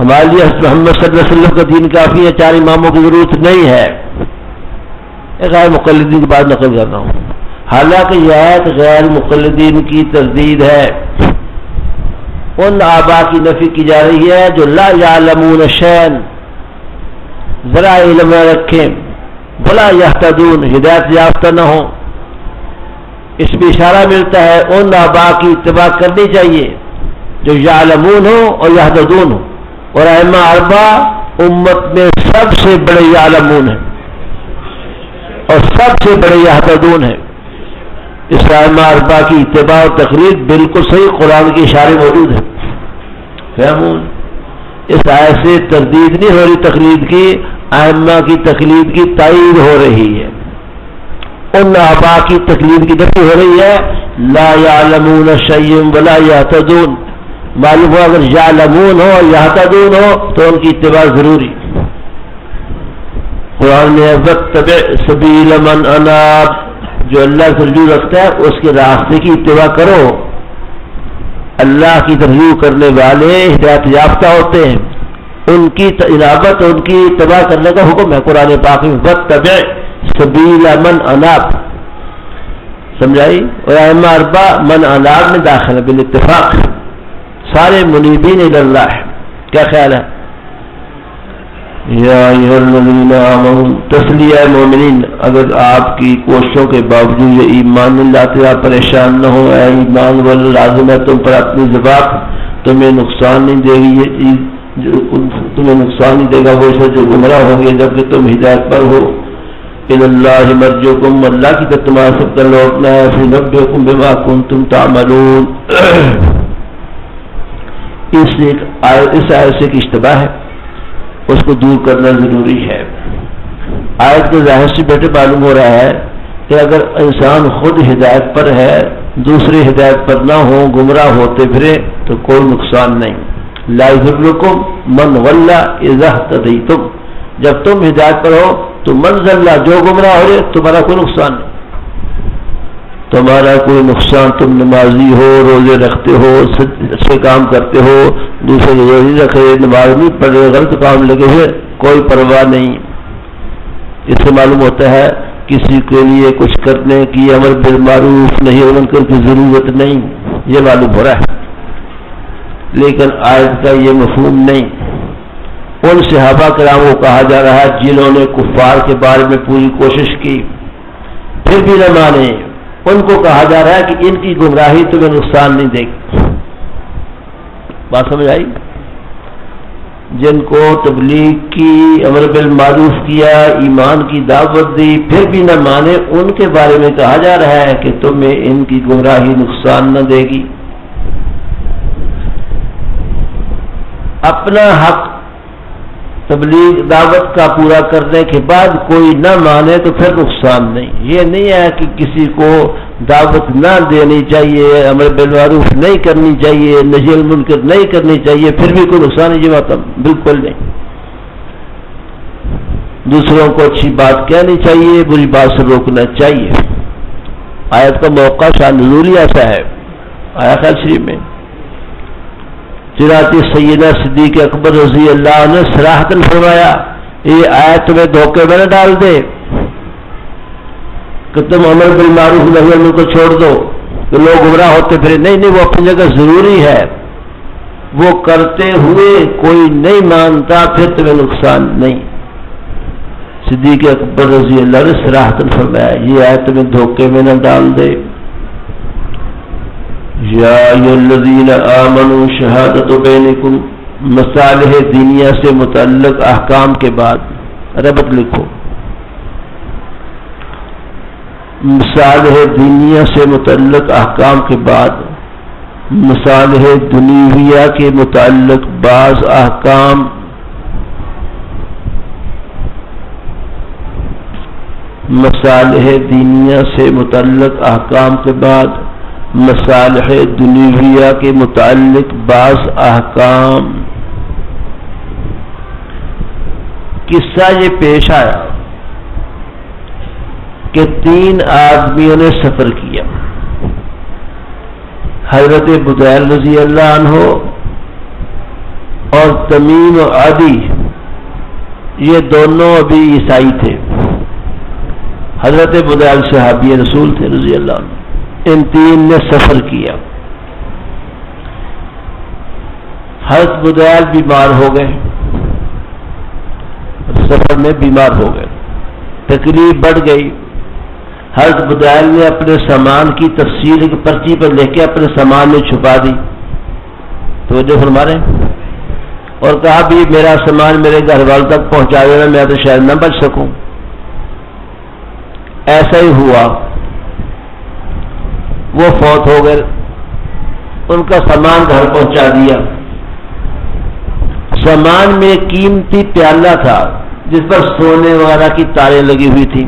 ہمارے لیے محمد صلی اللہ علیہ وسلم کا دین کافی ہے، 4 اماموں کی ضرورت نہیں ہے. غیر مقلدین کی بات نقل کر رہا ہوں. حالانکہ یہ آیت غیر مقلدین کی تردید ہے. ان آبا کی نفی کی جا رہی ہے جو لا یعلمون شیئا، ذرا علم نہ رکھیں، ولا یہتدون، ہدایت یافتہ نہ ہوں. اس میں اشارہ ملتا ہے ان آبا کی اتباع کرنی چاہیے جو یعلمون ہو اور یہتدون ہو. اور ائمہ 4 امت میں سب سے بڑے یعلمون ہیں اور سب سے بڑے یہتدون ہیں. اس ائمہ 4 کی اتباع و تقلید بالکل صحیح قرآن کے اشارے موجود ہیں. فہمون؟ اس آیت سے تردید نہیں ہو رہی تقلید کی، ائمہ کی تقلید کی تائید ہو رہی ہے. ان آبا کی تقلید کی نفی ہو رہی ہے. لا یعلمون شیئا ولا یہتدون، معلوم ہو اگر یعلمون ہو اور یہتدون ہو تو ان کی اتباع ضروری. قرآن نے واتبع سبیل من اناب، جو اللہ سے رجوع رکھتا ہے اس کے راستے کی اتباع کرو. اللہ کی رجوع کرنے والے ہدایت یافتہ ہوتے ہیں، ان کی انابت، ان کی اتباع کرنے کا حکم ہے قرآن پاک میں. واتبع سبیل من اناب، سمجھائی؟ اور ائمہ 4 من اناب میں داخل ہے بالاتفاق، سارے منیبین الی اللہ ہے. کیا خیال ہے؟ یا ایھا الذین آمنوا، تسلیہ مومنین، اگر آپ کی کوششوں کے باوجود یہ ایمان نہیں لاتے، آپ پریشان نہ ہو. اے ایمان والو، لازم ہے تم پر اپنی ذبح، تمہیں نقصان نہیں دے گی یہ چیز، تمہیں نقصان نہیں دے گا وہ شخص جو گمراہ ہوں گے جبکہ تم ہدایت پر ہو. الی اللہ مرجعکم، اللہ کی طرف تمہارا سب کا لوٹنا ہے. فینبئکم بما کنتم تعملون. اس آیت سے ایک اشتباہ ہے، اس کو دور کرنا ضروری ہے. آیت کے ظاہر سے بیٹے معلوم ہو رہا ہے کہ اگر انسان خود ہدایت پر ہے، دوسرے ہدایت پر نہ ہو، گمراہ ہوتے پھرے تو کوئی نقصان نہیں. لا یضرکم من ضل اذا اهتدیتم، جب تم ہدایت پر ہو تو من ضل، جو گمراہ ہو رہے تمہارا کوئی نقصان نہیں. تمہارا کوئی نقصان، تم نمازی ہو، روزے رکھتے ہو، اچھے کام کرتے ہو، دوسرے روزے نہیں رکھے، نماز نہیں پڑھ رہے، غلط کام لگے ہوئے، کوئی پرواہ نہیں. اس سے معلوم ہوتا ہے کسی کے لیے کچھ کرنے کی امر بالمعروف نہیں منکر کی ضرورت نہیں، یہ معلوم ہو رہا ہے. لیکن آیت کا یہ مفہوم نہیں. ان صحابہ کرام کو کہا جا رہا ہے جنہوں نے کفار کے بارے میں پوری کوشش کی پھر بھی نہ مانے، ان کو کہا جا رہا ہے کہ ان کی گمراہی تمہیں نقصان نہیں دے گی. بات سمجھ آئی؟ جن کو تبلیغ کی، امر بالمعروف کیا، ایمان کی دعوت دی، پھر بھی نہ مانے، ان کے بارے میں کہا جا رہا ہے کہ تمہیں ان کی گمراہی نقصان نہ دے گی. اپنا حق تبلیغ دعوت کا پورا کرنے کے بعد کوئی نہ مانے تو پھر نقصان نہیں. یہ نہیں ہے کہ کسی کو دعوت نہ دینی چاہیے، امر بالمعروف نہیں کرنی چاہیے، نہی عن المنکر نہیں کرنی چاہیے، پھر بھی کوئی نقصان نہیں. یہ بات بالکل نہیں. دوسروں کو اچھی بات کہنی چاہیے، بری بات سے روکنا چاہیے. آیت کا موقع شان نزول ایسا ہے آیا خیال شریف میں. چنانچہ سیدنا صدیق اکبر رضی اللہ عنہ نے صراحتاً فرمایا یہ آیت تمہیں دھوکے میں نہ ڈال دے کہ تم امر بالمعروف نہی عن المنکر چھوڑ دو کہ لوگ گمراہ ہوتے پھرے. نہیں، وہ اپنی جگہ ضروری ہے، وہ کرتے ہوئے کوئی نہیں مانتا پھر تمہیں نقصان نہیں. صدیق اکبر رضی اللہ نے صراحتاً فرمایا یہ آیت تمہیں دھوکے میں نہ ڈال دے. یا ایھا الذین آمنوا شہادت بینکم، مصالح دینیہ سے متعلق احکام کے بعد ربط لکھو. مصالح دینیہ سے متعلق احکام کے بعد مصالح دنیویہ کے متعلق بعض احکام مصالح دینیہ سے متعلق احکام کے بعد مصالح دنیویہ کے متعلق بعض احکام. قصہ یہ پیش آیا کہ 3 آدمیوں نے سفر کیا. حضرت بدیل رضی اللہ عنہ اور تمیم و عدی، یہ دونوں ابھی عیسائی تھے. حضرت بدیل صحابی رسول تھے رضی اللہ عنہ. ان 3 نے سفر کیا. حضرت بدیل بیمار ہو گئے، سفر میں بیمار ہو گئے، تکلیف بڑھ گئی. حضرت بدیل نے اپنے سامان کی تفصیل ایک پرچی پر لکھ کے اپنے سامان میں چھپا دی. توجہ فرما رہے ہیں، اور کہا بھی میرا سامان میرے گھر والوں تک پہنچا دینا، میں تو شاید نہ بچ سکوں. ایسا ہی ہوا، وہ فوت ہو گئے. ان کا سامان گھر پہنچا دیا. سامان میں قیمتی پیالہ تھا جس پر سونے وغیرہ کی تاریں لگی ہوئی تھی.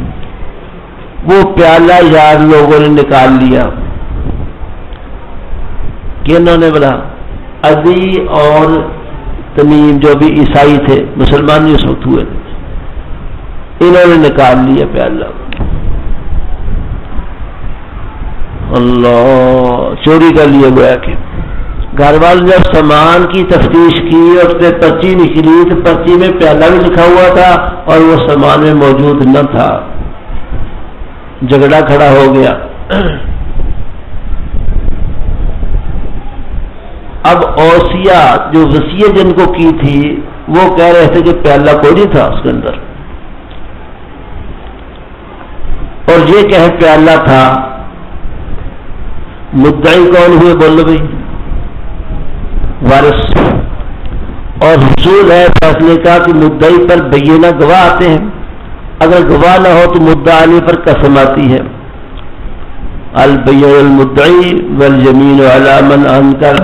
وہ پیالہ یار لوگوں نے نکال لیا. کہ انہوں نے بولا عدی اور تمیم جو بھی عیسائی تھے، مسلمان نہیں اس وقت ہوئے، انہوں نے نکال لیا پیالہ. اللہ، چوری کر لیے. گویا کہ گھر والوں نے جب سامان کی تفتیش کی اور اس نے پرچی نکلی تو پرچی میں پیالہ بھی لکھا ہوا تھا اور وہ سامان میں موجود نہ تھا. جھگڑا کھڑا ہو گیا. اب اوصیہ جو وصیت جن کو کی تھی وہ کہہ رہے تھے کہ پیالہ کوئی نہیں تھا اس کے اندر، اور یہ کہ پیالہ تھا. مدعی کون ہوئے؟ بولو بھائی، وارث. اور حصول ہے فیصلے کا کہ مدعی پر بینہ گواہ آتے ہیں. اگر گواہ نہ ہو تو مدعا علیہ پر قسم آتی ہے. البیع المدعی والیمین علی من انکر.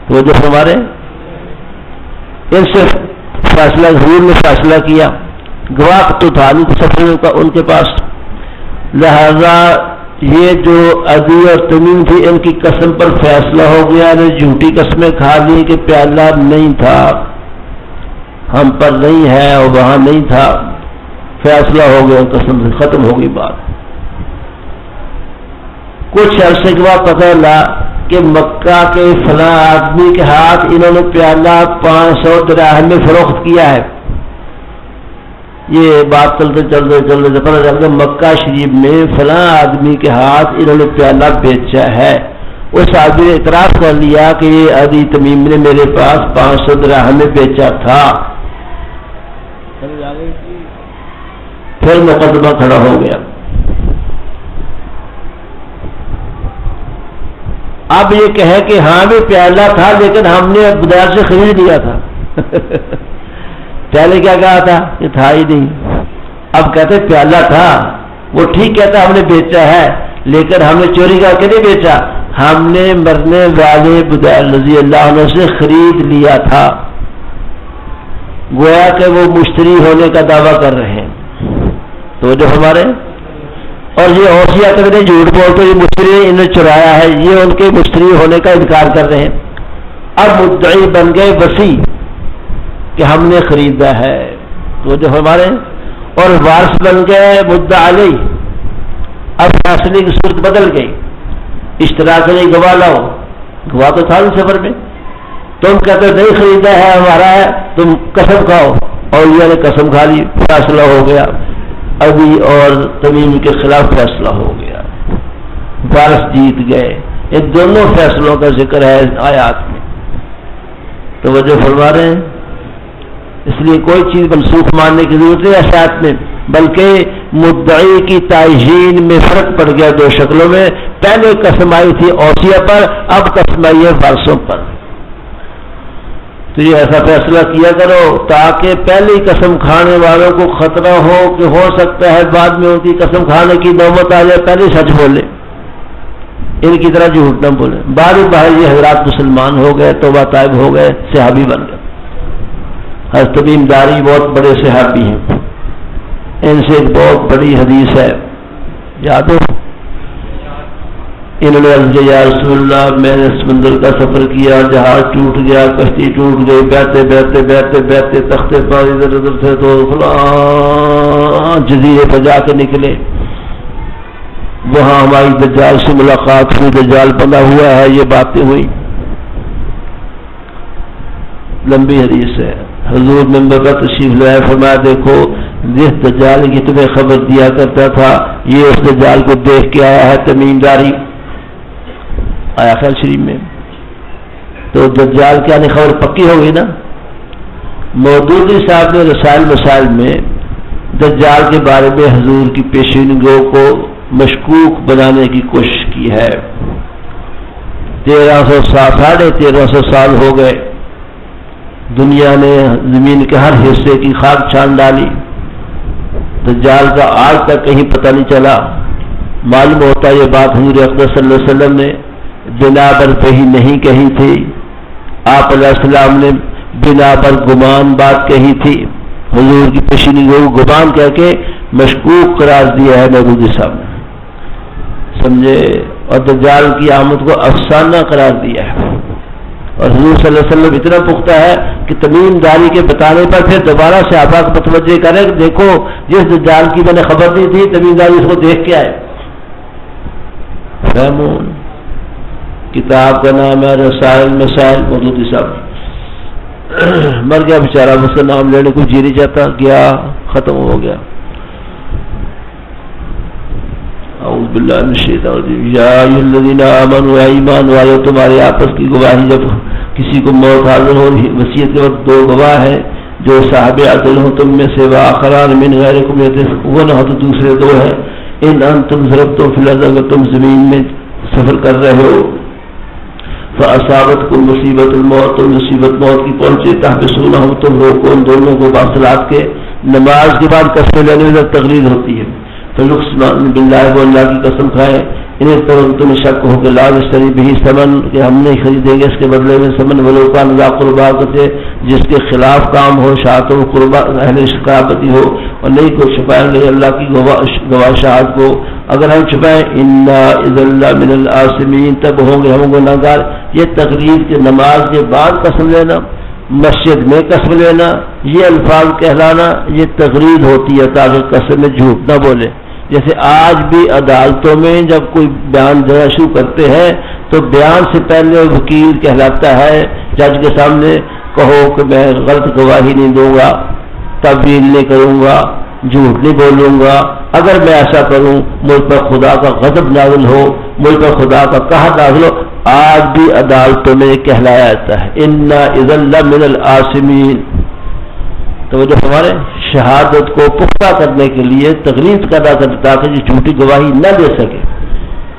وہ جو ہمارے ان سے فیصلہ حضور نے فیصلہ کیا. گواہ تو تھا نہیں سفر کا ان کے پاس، لہذا یہ جو عدی اور تمیم تھی ان کی قسم پر فیصلہ ہو گیا. نے جھوٹی قسمیں کھا لی کہ پیالہ نہیں تھا، ہم پر نہیں ہے اور وہاں نہیں تھا. فیصلہ ہو گیا، قسم سے ختم ہو گئی بات. کچھ عرصے کے بعد پتہ چلا کہ مکہ کے فلاں آدمی کے ہاتھ انہوں نے پیالہ 500 دراہم میں فروخت کیا ہے. یہ بات چلتے پتہ چل گیا مکہ شریف میں فلاں آدمی کے ہاتھ انہوں نے پیالہ بیچا ہے. اس آدمی نے اعتراف کر لیا کہ یہ عدی تمیم نے میرے پاس 500 دراہم میں بیچا تھا. پھر مقدمہ کھڑا ہو گیا. اب یہ کہے کہ ہاں بھی پیالہ تھا لیکن ہم نے بازار سے خرید لیا تھا. پہلے کیا کہا تھا کہ تھا ہی نہیں. اب کہتے پیالہ تھا، وہ ٹھیک کہتا ہم نے بیچا ہے لیکن ہم نے چوری کر کے نہیں بیچا، ہم نے مرنے والے بدیل رضی اللہ عنہ سے خرید لیا تھا. گویا کہ وہ مشتری ہونے کا دعویٰ کر رہے ہیں. تو جو ہمارے اور یہ اوصیہ کہتے ہیں جھوٹ بولتے یہ مشتری انہیں چرایا ہے، یہ ان کے مشتری ہونے کا انکار کر رہے ہیں. اب مدعی بن گئے وصی کہ ہم نے خریدا ہے. تو جو ہمارے اور وارث بن گئے مدعا علیہ. اب فیصلے کی صورت بدل گئی. اشتراک نہیں، گواہ لاؤ. گواہ تو تھا نہیں سفر میں. تم کہتے نہیں خریدا ہے ہمارا ہے، تم قسم کھاؤ، اور یہ نے قسم کھا لی. فیصلہ ہو گیا، عدی اور تمیم کے خلاف فیصلہ ہو گیا. وارث جیت گئے. ان دونوں فیصلوں کا ذکر ہے آیات میں. توجہ فرما رہے ہیں. اس لیے کوئی چیز منسوخ ماننے کی ضرورت نہیں آیات میں، بلکہ مدعی کی تعیین میں فرق پڑ گیا 2 شکلوں میں. پہلے قسم آئی تھی اوصیہ پر، اب قسم آئی ہے وارثوں پر. تو یہ ایسا فیصلہ کیا کرو تاکہ پہلی قسم کھانے والوں کو خطرہ ہو کہ ہو سکتا ہے بعد میں ان کی قسم کھانے کی نوبت آ جائے، پہلے سچ بولے، ان کی طرح جھوٹ نہ بولے۔ بعد باہر یہ حضرات مسلمان ہو گئے، توبہ طائب ہو گئے، صحابی بن گئے۔ حضرت تمیم داری بہت بڑے صحابی ہیں، ان سے ایک بہت بڑی حدیث ہے، یاد ہو؟ انہوں نے عرض کیا یا رسول اللہ میں نے سمندر کا سفر کیا، جہاز ٹوٹ گیا، کشتی ٹوٹ گئی، بہتے بہتے بہتے بہتے تختے پر ادھر ادھر تھے تو فلاں جزیرے پر جا کے نکلے، وہاں ہماری دجال سے ملاقات ہوئی، دجال بنا ہوا ہے، یہ باتیں ہوئی، لمبی حدیث ہے۔ حضور منبر پر تشریف لائے، فرمایا دیکھو جس دجال کی تمہیں خبر دیا کرتا تھا یہ اس دجال کو دیکھ کے آیا ہے، تمیم داری آیا خیال شریف میں۔ تو دجال کیا نہیں خبر پکی ہو گئی نا۔ مودودی صاحب نے رسائل مسائل میں دجال کے بارے میں حضور کی پیشینگوں کو مشکوک بنانے کی کوشش کی ہے۔ 1350 سال ہو گئے، دنیا نے زمین کے ہر حصے کی خاک چھان ڈالی، دجال کا آج تک کہیں پتہ نہیں چلا۔ معلوم ہوتا یہ بات حضور اقدس صلی اللہ علیہ وسلم نے بنا پر کہیں نہیں کہی تھی، آپ علیہ السلام نے بنا پر گمان بات کہی تھی، حضور کی پیشینی کو گمان کہہ کے مشکوک قرار دیا ہے مودودی صاحب نے، سمجھے، اور دجال کی آمد کو افسانہ قرار دیا ہے۔ اور حضور صلی اللہ علیہ وسلم اتنا پختہ ہے کہ تمیم داری کے بتانے پر پھر دوبارہ صحابہ کو متوجہ کرے کہ دیکھو جس دجال کی میں نے خبر دی تھی تمیم داری اس کو دیکھ کے آئے۔ فہمون کتاب کا نام ہے رسائل مسائل، مودودی صاحب مر گیا بیچارہ، اس کا نام لینے کو جی نہیں چاہتا، گیا ختم ہو گیا۔ اعوذ باللہ من الشیطان الرجیم۔ یا ایھا الذین آمنوا، اے ایمان والو تمہاری آپس کی گواہی جب کسی کو موت حاضر ہو، وصیت کے وقت دو گواہ ہیں جو صاحب عدل ہو تم میں سے، وآخران من غیرکم یتفقون، تو دوسرے دو ہیں، ان انتم ضربتم فی الارض، اگر تم زمین میں سفر کر رہے ہو، فاصابتکم مصیبت الموت، تم مصیبت موت کی پہنچے، تحبسونہم تم روکو ان دونوں کو باصلات کے، نماز کے بعد قسم لینے میں تقریر ہوتی ہے، فیقسمان باللہ، وہ اللہ کی قسم کھائے، انہیں تمہیں شک ہو کہ لا نشتری بہ ثمن، کہ ہم نہیں خریدیں گے اس کے بدلے میں ثمن، ولو کان ذا قربی، سے جس کے خلاف کام ہو، شاعت و قربا اہل شقاوتی ہو، اور نہیں کو چھپائیں گے اللہ کی گواہ شہادت کو، اگر ہم چھپائیں انا اذا لمن الآثمین، تب ہوں گے ہم گنہگار۔ یہ تقریر کے نماز کے بعد قسم لینا، مسجد میں قسم لینا، یہ الفاظ کہلانا، یہ تقریر ہوتی ہے تاکہ قسم میں جھوٹ نہ بولے۔ جیسے آج بھی عدالتوں میں جب کوئی بیان دینا شروع کرتے ہیں تو بیان سے پہلے وکیل کہلاتا ہے جج کے سامنے، کہو کہ میں غلط گواہی نہیں دوں گا، تبدیل نہیں کروں گا، جھوٹ نہیں بولوں گا، اگر میں ایسا کروں مجھ پر خدا کا غضب نازل ہو، مجھ پر خدا کا قہر نازل ہو۔ آج بھی عدالتوں میں کہلایا جاتا ہے انا اذا لمن الآثمین۔ تو جو ہمارے شہادت کو پختہ کرنے کے لیے تقریر کرنا کرتا کہ جھوٹی گواہی نہ دے سکے،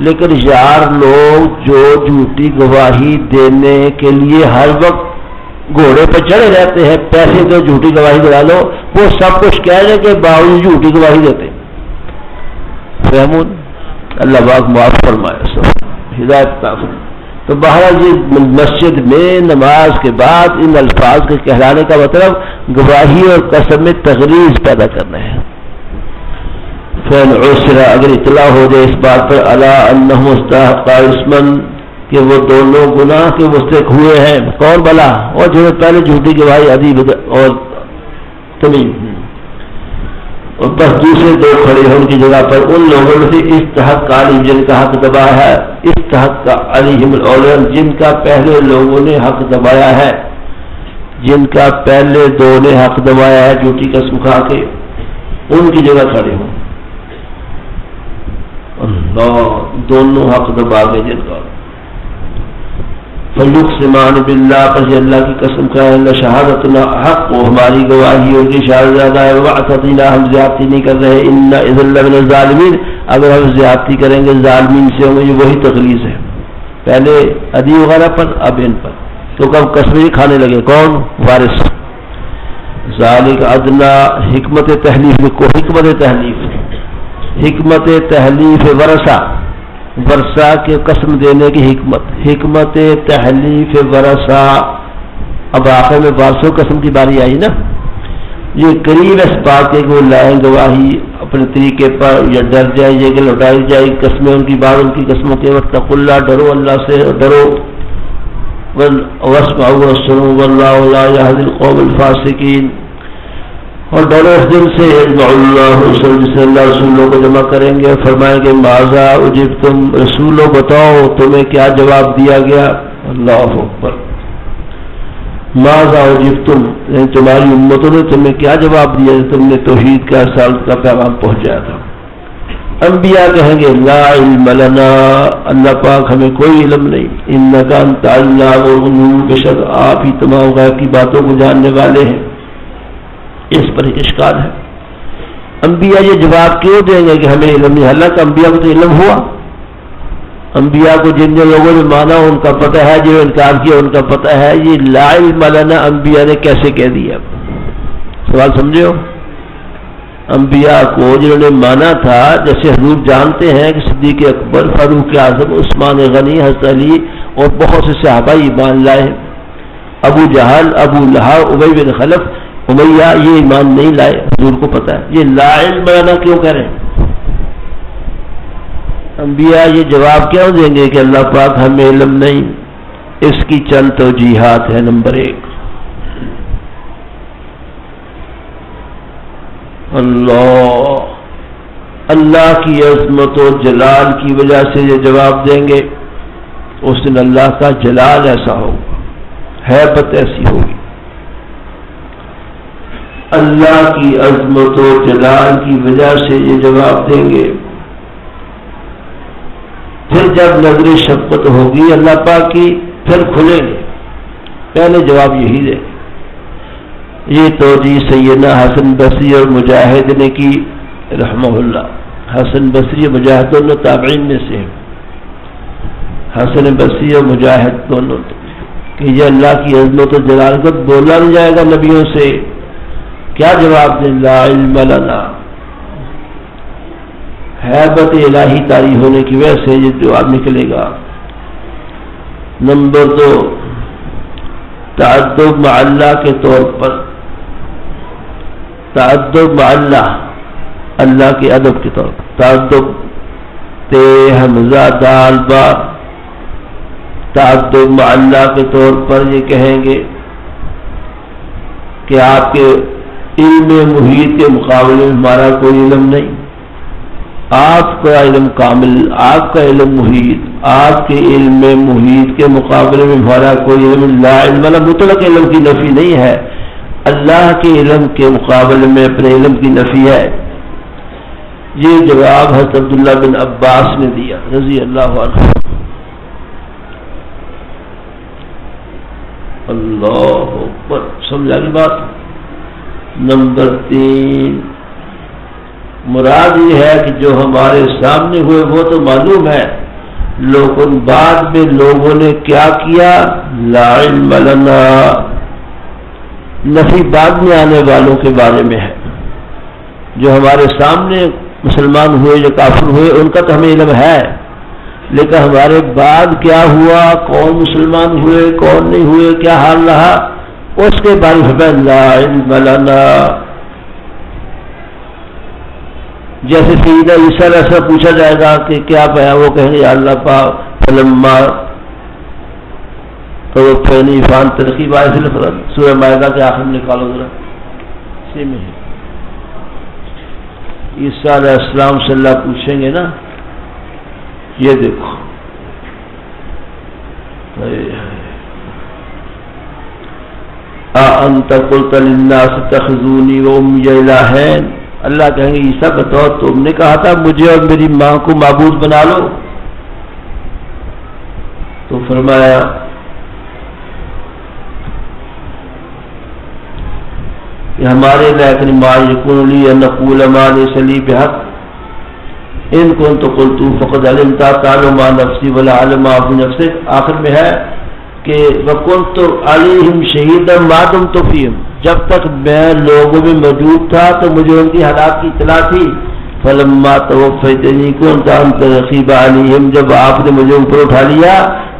لیکن یار لوگ جو جھوٹی گواہی دینے کے لیے ہر وقت گھوڑے پہ چڑھے رہتے ہیں، پیسے تو جھوٹی گواہی دلا لو، وہ سب کچھ کہنے کے باوجود جھوٹی گواہی دیتے۔ فہمون اللہ پاک معاف فرمائے، سب ہدایت عطا فرمائے۔ تو بہرحال یہ مسجد میں نماز کے بعد ان الفاظ کے کہلانے کا مطلب گواہی اور قسم میں تغریض پیدا کرنا ہے۔ فَإِنْ عُثِرَ، اگر اطلاع ہو جائے اس بات پر، عَلَىٰ أَنَّهُمْ اسْتَحَقَّا إِثْمًا، کہ وہ دونوں گناہ کے مستحق ہوئے ہیں، کون بلا؟ اور جو پہلے جھوٹی گواہی عدی اور تمیم، اور بس دوسرے دو کھڑے ہیں ان کی جگہ پر، ان لوگوں میں سے استحق علی، جن کا حق دبایا ہے، استحق علیہم الاولین، جن کا پہلے لوگوں نے حق دبایا ہے، جن کا پہلے دو نے حق دبایا ہے جھوٹی قسم کھا کے، ان کی جگہ کھڑے ہوں۔ اللہ، دونوں حق دبا گئے جن کا۔ فَيُقْسِمَانِ بِاللَّهِ، پر اللہ کی قسم کھائیں، لَشَهَادَتُنَا حق، ہماری گواہی ان کی شہادت زیادہ ہے، وَأَعْتَدِنَا، ہم زیادتی نہیں کر رہے، إِنَّا إِذًا لَمِنَ الظَّالِمِينَ، اگر ہم زیادتی کریں گے ظالمین سے ہوں گے، یہ وہی تخلیص ہے، پہلے عدی وغیرہ پر اب ان پر۔ تو کب قسمیں کھانے لگے؟ کون؟ وارث۔ ذالک ادنا، حکمت تحلیف کو حکمت تحلیف ورثہ کے قسم دینے کی حکمت تحلیف ورثہ۔ اب آخر میں وارثوں قسم کی باری آئی نا، یہ قریب اس بات ہے کہ وہ لائیں گواہی اپنے طریقے پر، یا ڈر جائیں یہ کہ لوٹائی جائے قسمیں ان کی بات، ان کی قسموں کے واتقوا اللہ، ڈرو اللہ سے ڈرو، واسمعوا واسمعوا واللہ لا یہدی القوم الفاسقین، اور ڈرو اس دن سے یجمع اللہ رسول، جس سے اللہ رسولوں کو جمع کریں گے، فرمائیں گے ماذا اجبتم، رسولوں بتاؤ تمہیں کیا جواب دیا گیا؟ اللہ اکبر، ماذا اجبتم، یعنی تمہاری امتوں نے تمہیں کیا جواب دیا تم نے توحید کا رسالت کا پیغام پہنچایا تھا؟ انبیاء کہیں گے لا علم لنا، اللہ پاک ہمیں کوئی علم نہیں، انک انت علام الغیوب، بے شک آپ ہی تمام غیب کی باتوں کو جاننے والے ہیں۔ اس پر ایک اشکال ہے، انبیاء یہ جواب کیوں دیں گے کہ ہمیں علم نہیں؟ حالانکہ انبیاء کو تو علم ہوا، انبیاء کو جن جن لوگوں نے مانا ان کا پتہ ہے، جو انکار کیا ان کا پتہ ہے، یہ لا علم لنا انبیاء نے کیسے کہہ دیا؟ سوال سمجھے ہو؟ انبیاء کو جنہوں نے مانا تھا، جیسے حضور جانتے ہیں کہ صدیق اکبر، فاروق اعظم، عثمان غنی، حضرت علی اور بہت سے صحابہ ایمان لائے ہیں، ابو جہل، ابو لہب، ابی بن خلف، امیہ یہ ایمان نہیں لائے، حضور کو پتہ ہے۔ یہ لا علم لنا کیوں کہہ رہے ہیں؟ انبیاء یہ جواب کیوں دیں گے کہ اللہ پاک ہمیں علم نہیں؟ اس کی چند توجیحات ہیں۔ نمبر 1، اللہ کی عظمت و جلال کی وجہ سے یہ جواب دیں گے، اس دن اللہ کا جلال ایسا ہوگا، ہیبت ایسی ہوگی، اللہ کی عظمت و جلال کی وجہ سے یہ جواب دیں گے۔ پھر جب نظر شفقت ہوگی اللہ پاک کی، پھر کھلیں گے، پہلے جواب یہی دیں گے۔ یہ توجیہ سیدنا حسن بصری اور مجاہد نے کی رحمہ اللہ۔ حسن بصری اور مجاہد دونوں تابعین میں سے ہیں، حسن بصری اور مجاہد دونوں، کہ یہ اللہ کی عظمت و جلال کو بولا نہیں جائے گا نبیوں سے، کیا جواب دیں؟ لا علم لنا، ہیبت الہی طاری ہونے کی وجہ سے یہ جواب نکلے گا۔ نمبر 2، تعدب مع اللہ کے طور پر، تعدب مع اللہ، اللہ کے ادب کے طور پر، تعدب تے حمزہ دال با، تعدب مع اللہ کے طور پر یہ کہیں گے کہ آپ کے علم محیط کے مقابلے میں ہمارا کوئی علم نہیں، آپ کا علم کامل، آپ کا علم محیط، آپ کے علم محیط کے مقابلے میں ہمارا کوئی علم، لا علم لنا مطلق علم کی نفی نہیں ہے، اللہ کے علم کے مقابلے میں اپنے علم کی نفی ہے۔ یہ جواب حضرت عبداللہ بن عباس نے دیا رضی اللہ عنہ۔ اللہ اکبر، سمجھا کی بات؟ نمبر 3، مراد یہ ہے کہ جو ہمارے سامنے ہوئے وہ تو معلوم ہے، لیکن بعد میں لوگوں نے کیا کیا؟ لا علم لنا، نفی بعد میں آنے والوں کے بارے میں ہے۔ جو ہمارے سامنے مسلمان ہوئے، جو کافر ہوئے، ان کا تو ہمیں علم ہے، لیکن ہمارے بعد کیا ہوا، کون مسلمان ہوئے، کون نہیں ہوئے، کیا حال رہا، اس کے بارے میں لا علم لنا۔ جیسے سیدنا عیسیٰ علیہ السلام پوچھا جائے گا کہ کیا پایا، وہ کہیں گے یا اللہ پاک فلما تو فینی فان ترقیب آئے سے سورہ مائدہ کے آخر میں نکالو ذرا، اسی میں عیسیٰ علیہ السلام سے اللہ پوچھیں گے نا، یہ دیکھو انت قلت للناس اتخذونی وأمی الہین، اللہ کہیں گے عیسیٰ بتاؤ تم نے کہا تھا مجھے اور میری ماں کو معبود بنا لو، تو فرمایا کہ ہمارے لیکن ما یکون لی ان اقول ما لیس لی بحق ان کنت قلت فقد علمت تعلم ما نفسی ولا علم ما فی نفسک، آخر میں ہے کہ وَكُنْتُ عَلَيْهِمْ شَهِيدًا مَا دُمْتُ فِيهِمْ، جب تک میں لوگوں میں موجود تھا تو مجھے ان کی حالات کی اطلاع تھی. فَلَمَّا تَوَفَّيْتَنِي كُنْتَ أَنْتَ الرَّقِيبَ عَلَيْهِمْ، جب آپ نے مجھے اوپر اٹھا لیا